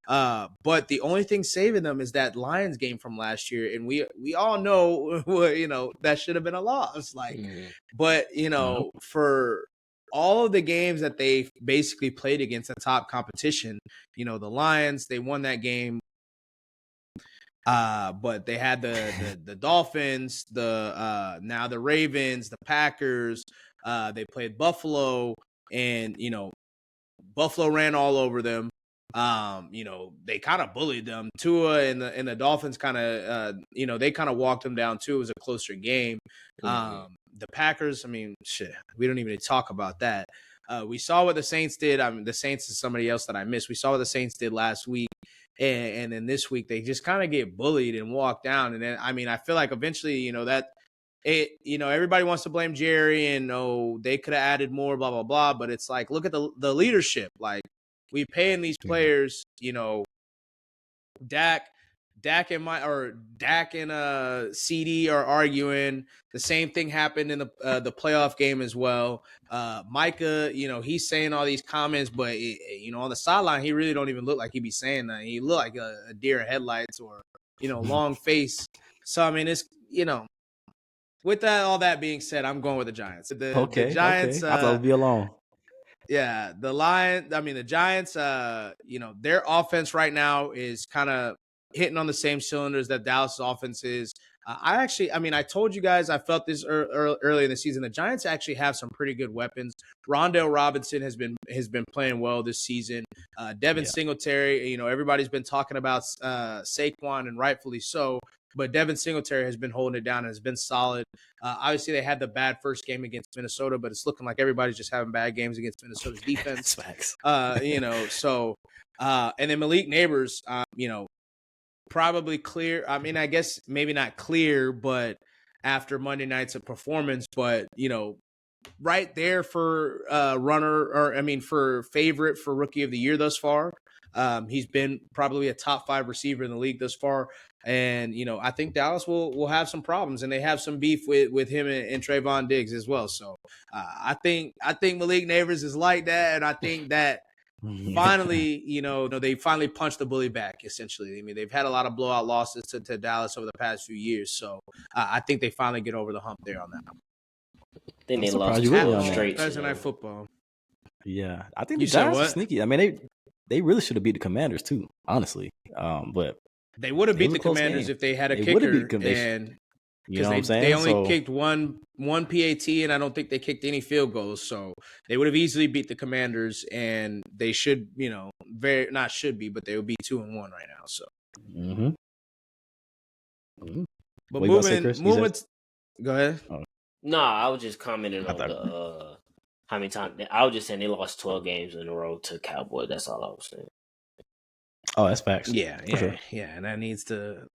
But the only thing saving them is that Lions game from last year, and we all know that should have been a loss. Like, but for all of the games that they basically played against the top competition, the Lions, they won that game. But they had the Dolphins, now the Ravens, the Packers. They played Buffalo, and Buffalo ran all over them. They kind of bullied them. Tua and the Dolphins kind of they kind of walked them down too. It was a closer game. The Packers, I mean, shit, we don't even talk about that. We saw what the Saints did. I mean, the Saints is somebody else that I missed. We saw what the Saints did last week. And then this week they just kind of get bullied and walk down. And then, I mean, I feel like eventually, everybody wants to blame Jerry and they could have added more, blah, blah, blah. But it's like, look at the leadership. Like, we paying these players, Dak and CD are arguing. The same thing happened in the playoff game as well. Micah, he's saying all these comments, but on the sideline, he really don't even look like he be saying that. He look like a deer in headlights or long face. So I mean, it's with all that being said, I'm going with the Giants. The Giants. I thought it'd be alone. Yeah, the Giants. Their offense right now is kind of hitting on the same cylinders that Dallas' offense is. I told you guys I felt this early in the season. The Giants actually have some pretty good weapons. Rondale Robinson has been playing well this season. Devin Singletary, everybody's been talking about Saquon, and rightfully so. But Devin Singletary has been holding it down and has been solid. Obviously, they had the bad first game against Minnesota, but it's looking like everybody's just having bad games against Minnesota's defense. And then Malik Neighbors, probably clear. I mean, I guess maybe not clear, but after Monday night's performance, but right there for for favorite for rookie of the year thus far. He's been probably a top 5 receiver in the league thus far. And, I think Dallas will have some problems, and they have some beef with him and Trayvon Diggs as well. So I think Malik Neighbors is like that. And I think that finally, they finally punched the bully back, essentially. I mean, they've had a lot of blowout losses to Dallas over the past few years. So I think they finally get over the hump there on that. I think they lost 2 straight. Thursday Night Football. Yeah. I think the Giants are sneaky. I mean, they really should have beat the Commanders too, honestly. But they would have beat the Commanders if they had a kicker, and you know what I'm saying? They only kicked one PAT, and I don't think they kicked any field goals. So they would have easily beat the Commanders, and they should, not should be, but they would be 2-1 right now. So, but moving. Go ahead. Oh. No, I was just commenting on how many times. I was just saying they lost 12 games in a row to Cowboys. That's all I was saying. Oh, that's facts. Yeah, sure. Yeah, and that needs to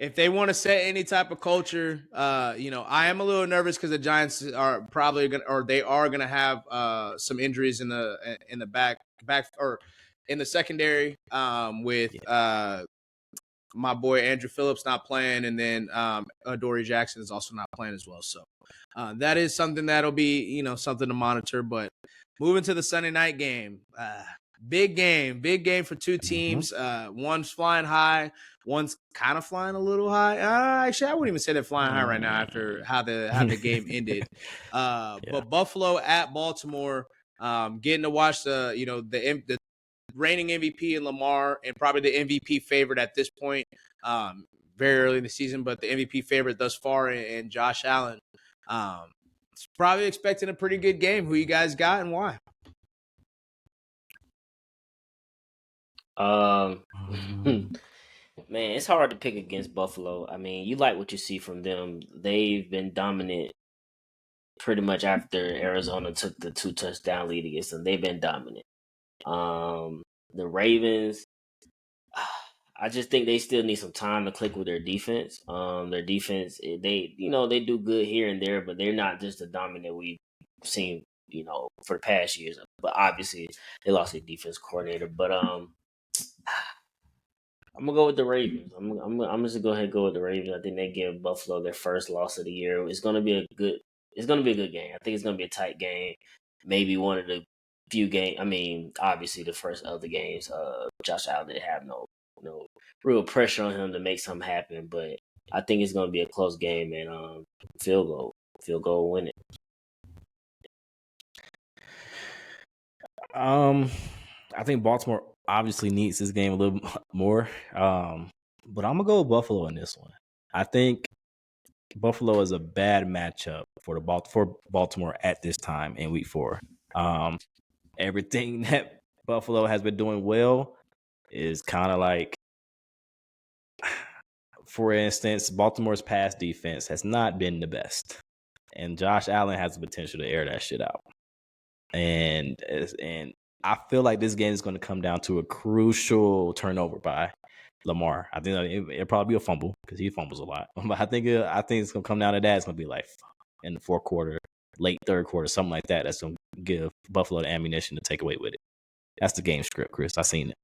if they want to set any type of culture, I am a little nervous because the Giants are probably gonna have some injuries in the back or in the secondary with my boy Andrew Phillips not playing, and then Adoree Jackson is also not playing as well. So that is something that'll be something to monitor. But moving to the Sunday night game. Big game for two teams. One's flying high, one's kind of flying a little high. Actually, I wouldn't even say they're flying high right now after how the game ended. But Buffalo at Baltimore, getting to watch the reigning MVP in Lamar, and probably the MVP favorite at this point, very early in the season, but the MVP favorite thus far in Josh Allen. Probably expecting a pretty good game. Who you guys got and why? Man, it's hard to pick against Buffalo. I mean, you like what you see from them. They've been dominant pretty much after Arizona took the 2 touchdown lead against them. They've been dominant. The Ravens, I just think they still need some time to click with their defense. Their defense, they do good here and there, but they're not just the dominant we've seen, for the past years. But obviously, they lost their defense coordinator. But I'm gonna go with the Ravens. I'm just gonna go ahead and go with the Ravens. I think they give Buffalo their first loss of the year. It's gonna be a good game. I think it's gonna be a tight game. Maybe one of the few game. I mean, obviously the first of the games, Josh Allen didn't have no real pressure on him to make something happen. But I think it's gonna be a close game and field goal will win it. I think Baltimore obviously needs this game a little more. But I'm gonna go with Buffalo in this one. I think Buffalo is a bad matchup for Baltimore at this time in Week 4. Everything that Buffalo has been doing well is kind of like, for instance, Baltimore's pass defense has not been the best, and Josh Allen has the potential to air that shit out. And I feel like this game is going to come down to a crucial turnover by Lamar. I think it'll probably be a fumble because he fumbles a lot. But I think it's going to come down to that. It's going to be like in the fourth quarter, late third quarter, something like that. That's going to give Buffalo the ammunition to take away with it. That's the game script, Chris. I seen it.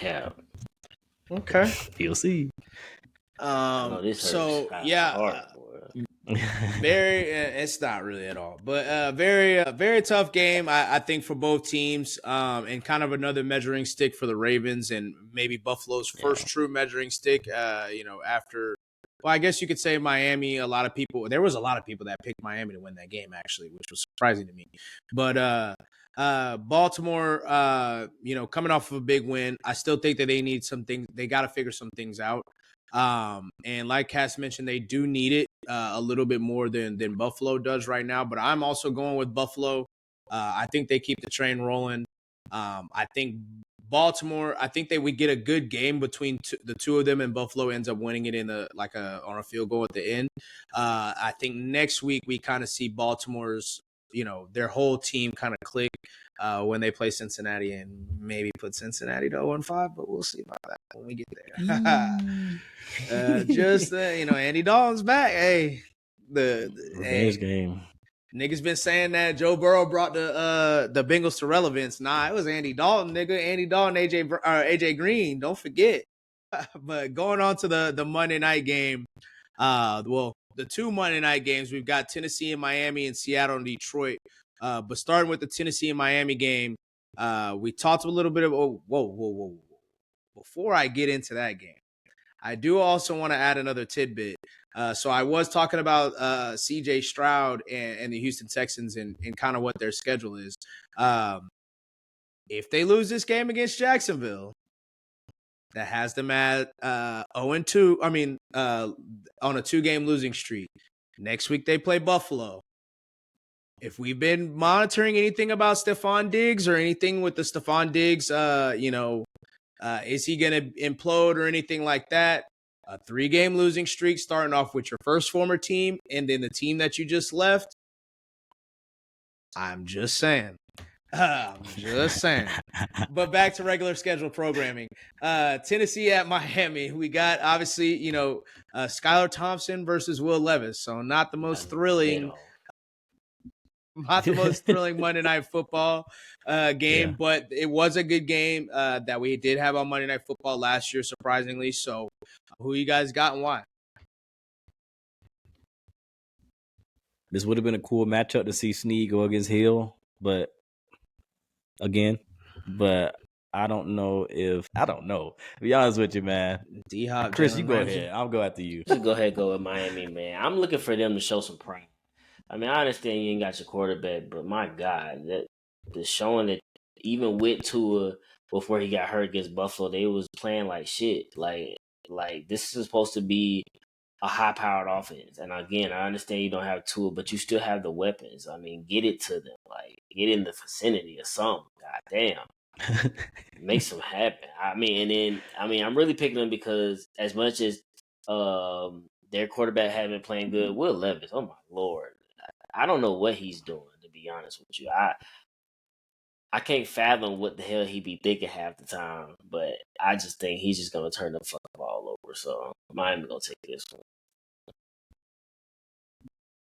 Yeah. Okay. You'll see. So yeah, very. It's not really at all, but very tough game. I think for both teams, and kind of another measuring stick for the Ravens, and maybe Buffalo's first true measuring stick. After. Well, I guess you could say Miami. There was a lot of people that picked Miami to win that game, actually, which was surprising to me. But Baltimore, coming off of a big win, I still think that they need something. They got to figure some things out. And like Cass mentioned, they do need it a little bit more than Buffalo does right now. But I'm also going with Buffalo. I think they keep the train rolling. I think Baltimore, I think they would get a good game between the two of them, and Buffalo ends up winning it on a field goal at the end. I think next week we kind of see Baltimore's, their whole team kind of click when they play Cincinnati, and maybe put Cincinnati to 0-5, but we'll see about that when we get there. Andy Dalton's back. Hey, the revenge game. Niggas been saying that Joe Burrow brought the Bengals to relevance. Nah, it was Andy Dalton, nigga. Andy Dalton, AJ Green. Don't forget. But going on to the Monday night game, the two Monday night games, we've got Tennessee and Miami and Seattle and Detroit. But starting with the Tennessee and Miami game, we talked a little bit of whoa. Before I get into that game, I do also want to add another tidbit. So I was talking about CJ Stroud and the Houston Texans and kind of what their schedule is. If they lose this game against Jacksonville, that has them at 0-2. I mean, on a 2-game losing streak. Next week they play Buffalo. If we've been monitoring anything about Stephon Diggs or anything with the Stephon Diggs, is he going to implode or anything like that? A 3-game losing streak starting off with your first former team and then the team that you just left. I'm just saying. But back to regular schedule programming. Tennessee at Miami. We got, obviously, Skylar Thompson versus Will Levis. So not the most thrilling. Not the most thrilling Monday Night Football game, but it was a good game that we did have on Monday Night Football last year, surprisingly. So who you guys got and why? This would have been a cool matchup to see Snead go against Hill, but I don't know. To be honest with you, man. D-Hop, Chris, you go ahead. I'll go after you. Just go ahead and go with Miami, man. I'm looking for them to show some pride. I mean, I understand you ain't got your quarterback, but my God, the showing that even with Tua before he got hurt against Buffalo, they was playing like shit. Like this is supposed to be a high-powered offense. And again, I understand you don't have Tua, but you still have the weapons. I mean, get it to them. Like, get in the vicinity of something. God damn. Make some happen. I'm really picking them because as much as their quarterback haven't been playing good, Will Levis, oh my Lord. I don't know what he's doing, to be honest with you. I can't fathom what the hell he be thinking half the time, but I just think he's just going to turn the fuck all over. So Miami going to take this one.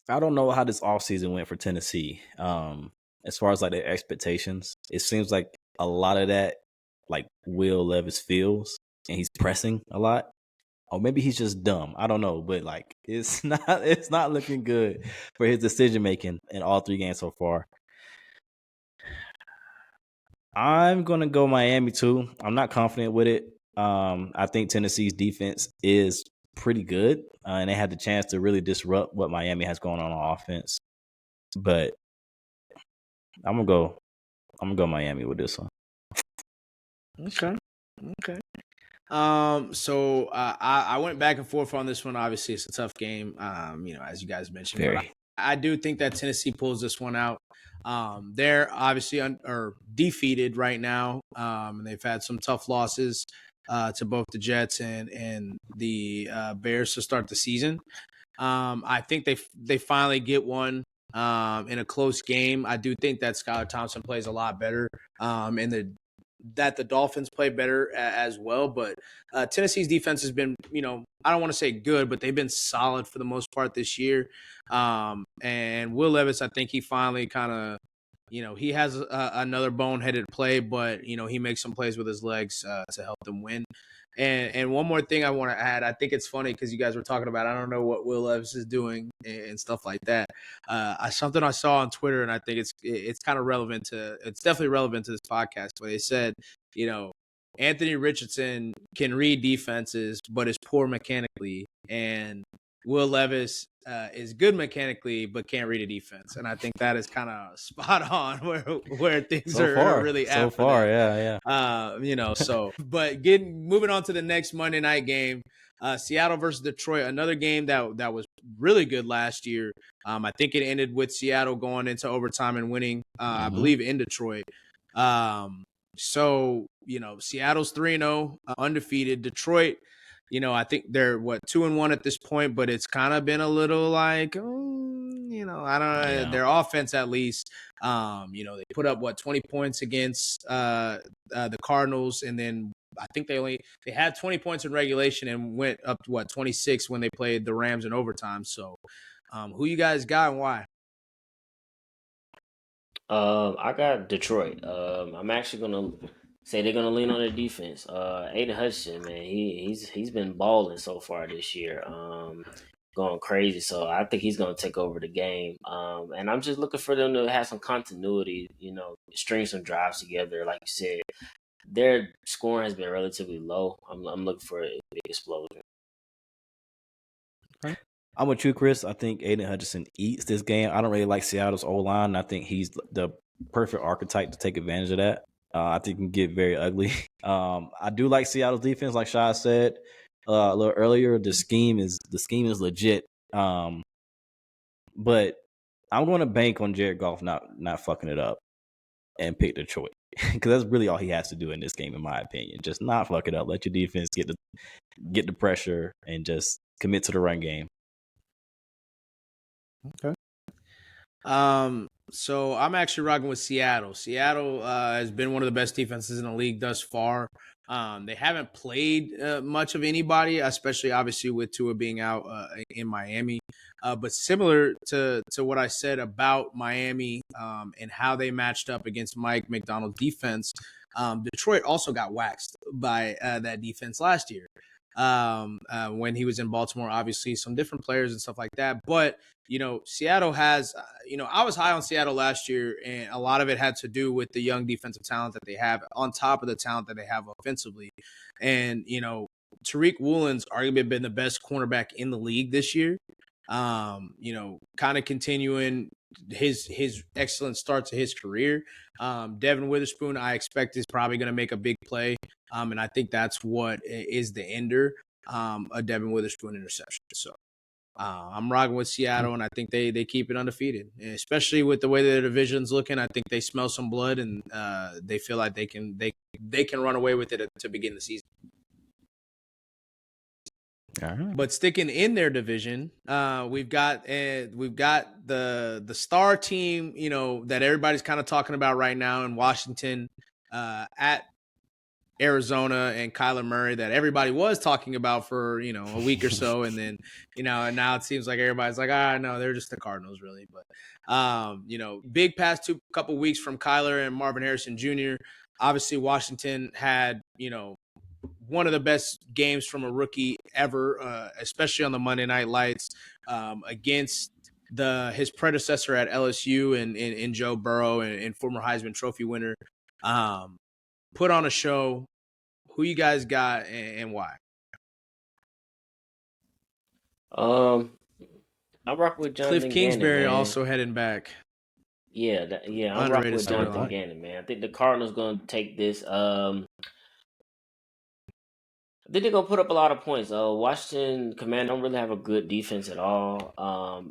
I don't know how this offseason went for Tennessee. As far as like their expectations, it seems like a lot of that like Will Levis feels, and he's pressing a lot. Or maybe he's just dumb. I don't know, but like it's not looking good for his decision making in all 3 games so far. I'm gonna go Miami too. I'm not confident with it. I think Tennessee's defense is pretty good, and they had the chance to really disrupt what Miami has going on offense. But I'm gonna go Miami with this one. Okay. So I went back and forth on this one. Obviously, it's a tough game. As you guys mentioned, but I do think that Tennessee pulls this one out. They're obviously defeated right now, and they've had some tough losses to both the Jets and the Bears to start the season. I think they finally get one in a close game. I do think that Skylar Thompson plays a lot better, and that the Dolphins play better as well. But Tennessee's defense has been, I don't want to say good, but they've been solid for the most part this year. And Will Levis, I think he finally kind of, he has another boneheaded play, but, he makes some plays with his legs to help them win. And one more thing I want to add, I think it's funny because you guys were talking about, I don't know what Will Levis is doing and stuff like that. Something I saw on Twitter, and I think it's kind of relevant it's definitely relevant to this podcast, where they said, Anthony Richardson can read defenses, but is poor mechanically. And Will Levis is good mechanically, but can't read a defense. And I think that is kind of spot on where things are really at. So far, yeah. But moving on to the next Monday night game, Seattle versus Detroit, another game that was really good last year. I think it ended with Seattle going into overtime and winning, I believe, in Detroit. So, Seattle's 3-0, undefeated. Detroit, I think they're 2-1 at this point, but it's kind of been a little like, I don't know, their offense at least. They put up 20 points against the Cardinals, and then I think they had 20 points in regulation and went up to 26 when they played the Rams in overtime. So, who you guys got and why? I got Detroit. I'm actually gonna say they're gonna lean on their defense. Aiden Hutchinson, man, he's been balling so far this year. Going crazy. So I think he's gonna take over the game. And I'm just looking for them to have some continuity. String some drives together, like you said. Their scoring has been relatively low. I'm looking for a big explosion. I'm with you, Chris. I think Aiden Hutchinson eats this game. I don't really like Seattle's O-line. I think he's the perfect archetype to take advantage of that. I think it can get very ugly. I do like Seattle's defense, like Shai said a little earlier. The scheme is legit. But I'm going to bank on Jared Goff not fucking it up and pick Detroit, because that's really all he has to do in this game, in my opinion. Just not fuck it up. Let your defense get the pressure and just commit to the run game. Okay. So I'm actually rocking with Seattle. Seattle has been one of the best defenses in the league thus far. They haven't played much of anybody, especially obviously with Tua being out in Miami. But similar to what I said about Miami and how they matched up against Mike McDonald's defense, Detroit also got waxed by that defense last year. When he was in Baltimore, obviously some different players and stuff like that. But, Seattle has, I was high on Seattle last year, and a lot of it had to do with the young defensive talent that they have on top of the talent that they have offensively. And, Tariq Woolen's arguably been the best cornerback in the league this year. Kind of continuing his excellent start to his career. Devin Witherspoon, I expect, is probably going to make a big play. And I think that's what is the ender, a Devin Witherspoon interception. So I'm rocking with Seattle, and I think they keep it undefeated, and especially with the way their division's looking. I think they smell some blood, and they feel like they can run away with it to begin the season. Right. But sticking in their division, we've got the star team, that everybody's kind of talking about right now in Washington, at Arizona and Kyler Murray that everybody was talking about for, a week or so. And then, and now it seems like everybody's like, no, they're just the Cardinals really. But, big past couple weeks from Kyler and Marvin Harrison Jr. Obviously Washington had, one of the best games from a rookie ever, especially on the Monday Night Lights, against his predecessor at LSU and Joe Burrow and former Heisman Trophy winner. Put on a show. Who you guys got and why? I rock with Cliff Jonathan Kingsbury Gannon, man. also heading back. Yeah, I'm rocking with Jonathan Gannon, man. I think the Cardinals going to take this. I think they're gonna put up a lot of points. Washington Command don't really have a good defense at all.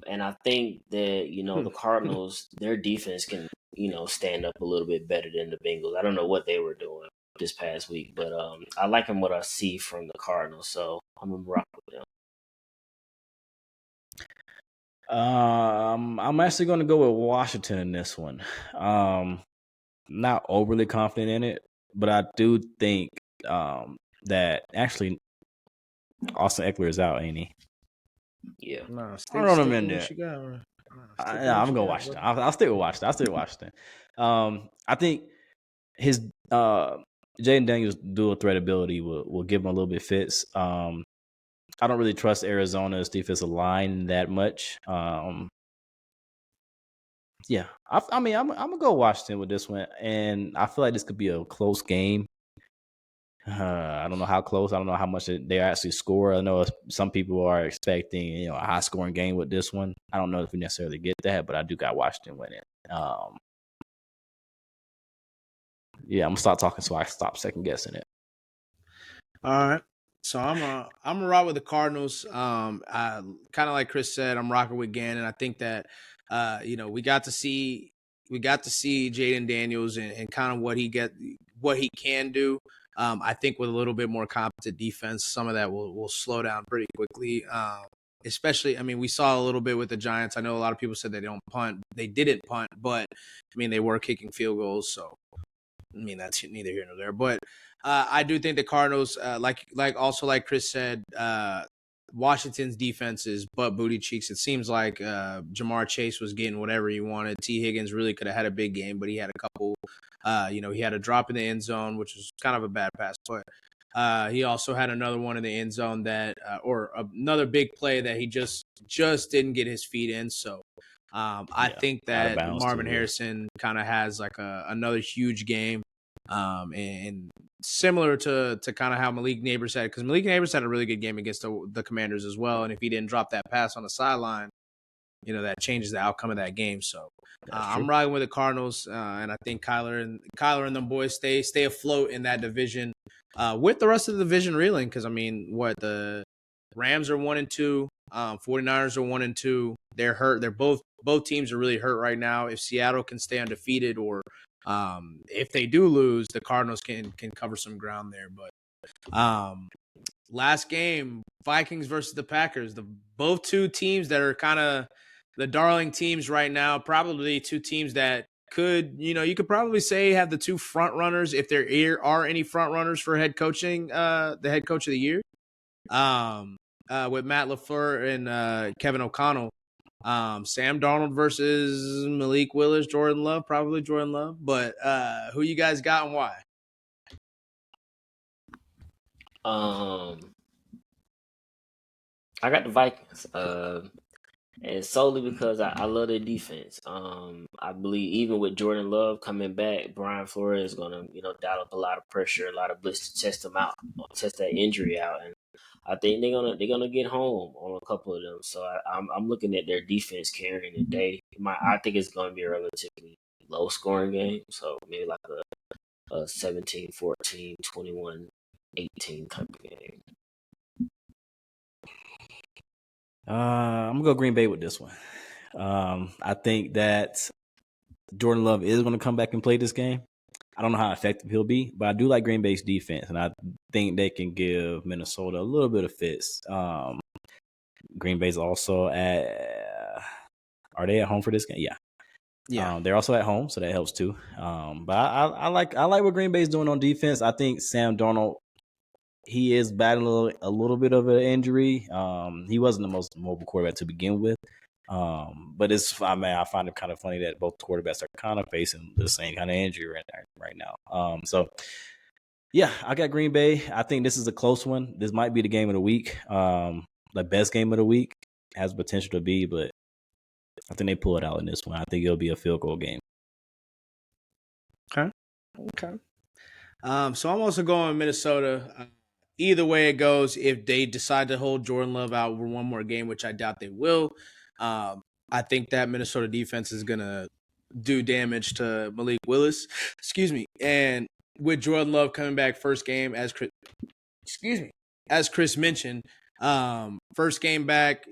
And I think that the Cardinals, their defense can stand up a little bit better than the Bengals. I don't know what they were doing this past week, but I like what I see from the Cardinals, so I'm gonna rock with them. I'm actually going to go with Washington in this one. Not overly confident in it, but I do think that actually Austin Eckler is out, ain't he? Yeah. No, I don't know him in there. I'm going to Washington. I'll stick with Washington. I think his Jaden Daniels' dual threat ability will give him a little bit fits. I don't really trust Arizona's defensive line that much. Yeah, I mean, I'm gonna go Washington with this one, and I feel like this could be a close game. I don't know how close. I don't know how much they actually score. I know some people are expecting a high scoring game with this one. I don't know if we necessarily get that, but I do got Washington winning. Yeah, I'm gonna stop talking so I stop second guessing it. All right. So I'm gonna rock with the Cardinals. I kind of like Chris said, I'm rocking with Gannon. I think that we got to see Jaden Daniels and kind of what he can do. I think with a little bit more competent defense, some of that will slow down pretty quickly. Especially, I mean, we saw a little bit with the Giants. I know a lot of people said they don't punt. They didn't punt, but I mean, they were kicking field goals. So, I mean, that's neither here nor there. But I do think the Cardinals, like Chris said, Washington's defense is butt booty cheeks. It seems like Jamar Chase was getting whatever he wanted. T. Higgins really could have had a big game, but he had a couple. He had a drop in the end zone, which was kind of a bad pass, but he also had another one in the end zone that, or another big play that he just didn't get his feet in. So I think that Marvin Harrison kind of has like another huge game. And similar to kind of how Malik Neighbors had, because Malik Neighbors had a really good game against the Commanders as well. And if he didn't drop that pass on the sideline, that changes the outcome of that game. So I'm riding with the Cardinals, and I think Kyler and them boys stay afloat in that division with the rest of the division reeling. Because I mean, the Rams are 1-2, 49ers are 1-2. They're hurt. They're both teams are really hurt right now. If Seattle can stay undefeated, or if they do lose, the Cardinals can cover some ground there. But last game, Vikings versus the Packers. Both two teams that are kind of the darling teams right now. Probably two teams that could, you could probably say have the two front runners, if there are any front runners for head coaching, the head coach of the year, with Matt LaFleur and Kevin O'Connell. Sam Darnold versus Malik Willis, Jordan Love, probably Jordan Love. But who you guys got and why? I got the Vikings. And solely because I love their defense. I believe even with Jordan Love coming back, Brian Flores is gonna, dial up a lot of pressure, a lot of blitz to test them out, test that injury out, and I think they're gonna get home on a couple of them. So I'm looking at their defense carrying the day. I think it's gonna be a relatively low scoring game, so maybe like a 17-14, 21-18 type of game. I'm gonna go Green Bay with this one. I think that Jordan Love is going to come back and play this game. I don't know how effective he'll be, but I do like Green Bay's defense, and I think they can give Minnesota a little bit of fits. Green Bay's also are they at home for this game? Yeah. Yeah. They're also at home, so that helps too. But I like what Green Bay's doing on defense. I think Sam Darnold, he is battling a little bit of an injury. He wasn't the most mobile quarterback to begin with. But I find it kind of funny that both quarterbacks are kind of facing the same kind of injury right now. So yeah, I got Green Bay. I think this is a close one. This might be the game of the week. The best game of the week has potential to be, but I think they pull it out in this one. I think it'll be a field goal game. Okay. So I'm also going Minnesota. Either way it goes, if they decide to hold Jordan Love out for one more game, which I doubt they will, I think that Minnesota defense is going to do damage to Malik Willis. Excuse me. And with Jordan Love coming back first game, as Chris mentioned, first game back,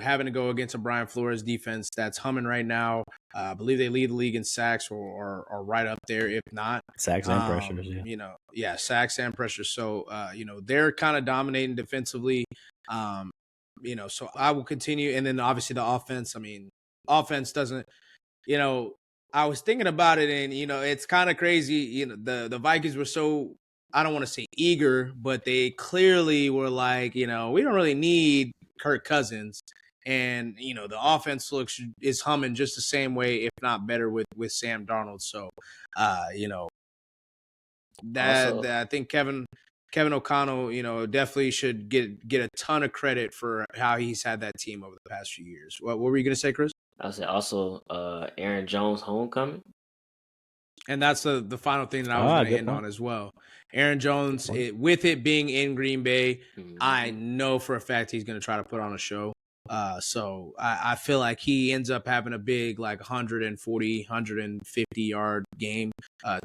having to go against a Brian Flores defense that's humming right now. I believe they lead the league in sacks or right up there, if not. Sacks and pressures, yeah. Sacks and pressures. So, they're kind of dominating defensively. So I will continue. And then obviously the offense, offense doesn't, I was thinking about it and, it's kind of crazy. The Vikings were so, I don't want to say eager, but they clearly were like, we don't really need Kirk Cousins. And, the offense is humming just the same way, if not better with Sam Darnold. So, that I think Kevin O'Connell, definitely should get a ton of credit for how he's had that team over the past few years. What were you going to say, Chris? I would say also Aaron Jones homecoming. And that's the final thing that I was going to end on as well. Aaron Jones, with it being in Green Bay, I know for a fact he's going to try to put on a show. So I feel like he ends up having a big 140, 150-yard game,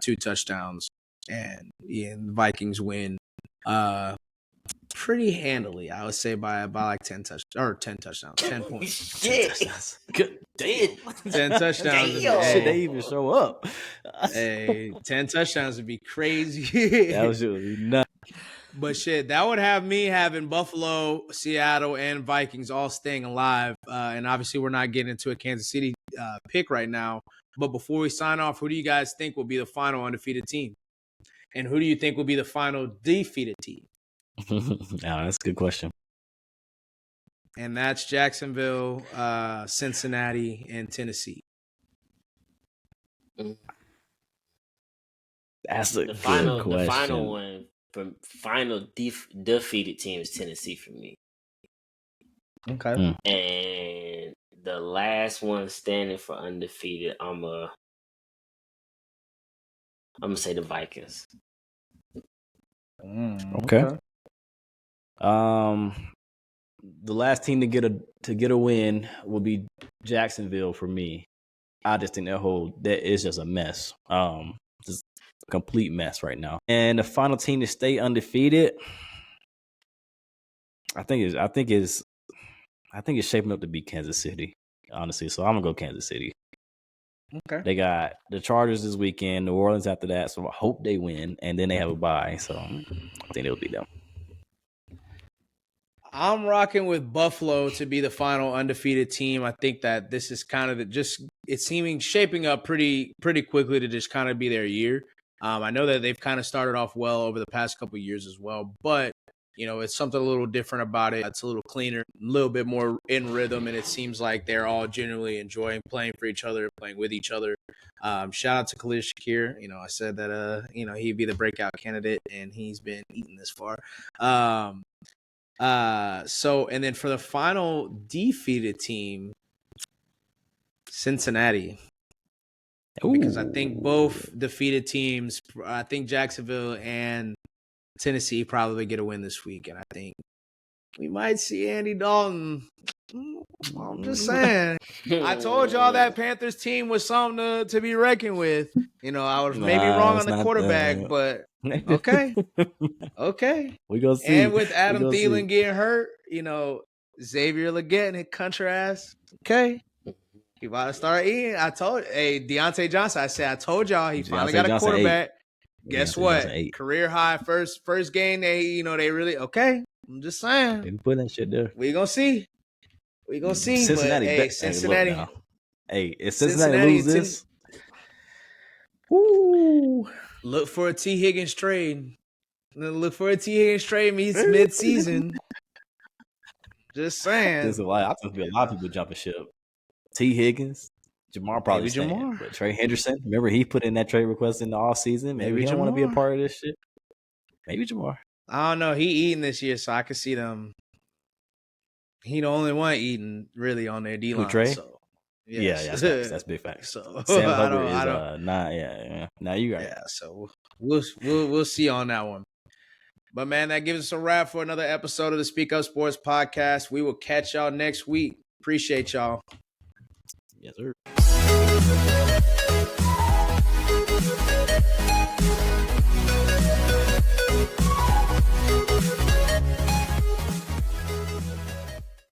2 touchdowns, and the Vikings win pretty handily. I would say by 10 touchdowns, 10 points. 10 touchdowns. Good damn. 10 touchdowns. Should they even show up? 10 touchdowns would be crazy. That was really nuts. But shit, that would have me having Buffalo, Seattle, and Vikings all staying alive. And obviously, we're not getting into a Kansas City pick right now. But before we sign off, who do you guys think will be the final undefeated team? And who do you think will be the final defeated team? That's a good question. And that's Jacksonville, Cincinnati, and Tennessee. That's a good question. The final one for final defeated team is Tennessee for me. Okay. And the last one standing for undefeated, I'm gonna say the Vikings. Okay. The last team to get a win will be Jacksonville for me. I just think that is just a mess. Just a complete mess right now. And the final team to stay undefeated, I think it's shaping up to be Kansas City, honestly. So I'm gonna go Kansas City. Okay. They got the Chargers this weekend, New Orleans after that. So I hope they win, and then they have a bye. So I think it'll be them. I'm rocking with Buffalo to be the final undefeated team. I think that this is kind of it's shaping up pretty quickly to just kind of be their year. I know that they've kind of started off well over the past couple of years as well, but it's something a little different about it. It's a little cleaner, a little bit more in rhythm, and it seems like they're all genuinely enjoying playing for each other, playing with each other. Shout out to Khalil Shakir. I said that he'd be the breakout candidate, and he's been eating this far. And then for the final defeated team, Cincinnati. Ooh. Because I think both defeated teams, I think Jacksonville and Tennessee probably get a win this week. And I think we might see Andy Dalton. I'm just saying. I told y'all that Panthers team was something to be reckoned with. I was maybe wrong on the quarterback, but okay. We go see. And with Adam Thielen getting hurt, Xavier Legette and country ass. Okay. He about to start eating. Deontay Johnson. I told y'all he finally got a quarterback. Guess what? Career high first game. They really okay. I'm just saying. They put that shit there. We gonna see. Cincinnati. Hey, if Cincinnati lose this, woo, look for a T. Higgins trade. Look for a T. Higgins trade mid-season. Just saying. there's a lot. I think there'll be a lot of people jumping ship. T. Higgins, Jamar probably Maybe staying, Jamar. but Trey Henderson. Remember, he put in that trade request in the off season. Maybe he don't want to be a Jamar. part of this shit. Maybe Jamar. I don't know. He eating this year, so I could see them. He the only one eating really on their D line. Trey? So yes. Yeah, that's facts. That's big facts. So Sam Hubbard is not. Yeah. Now you got. Yeah. So we'll see on that one. But man, that gives us a wrap for another episode of the Speak Up Sports Podcast. We will catch y'all next week. Appreciate y'all. Yes, sir.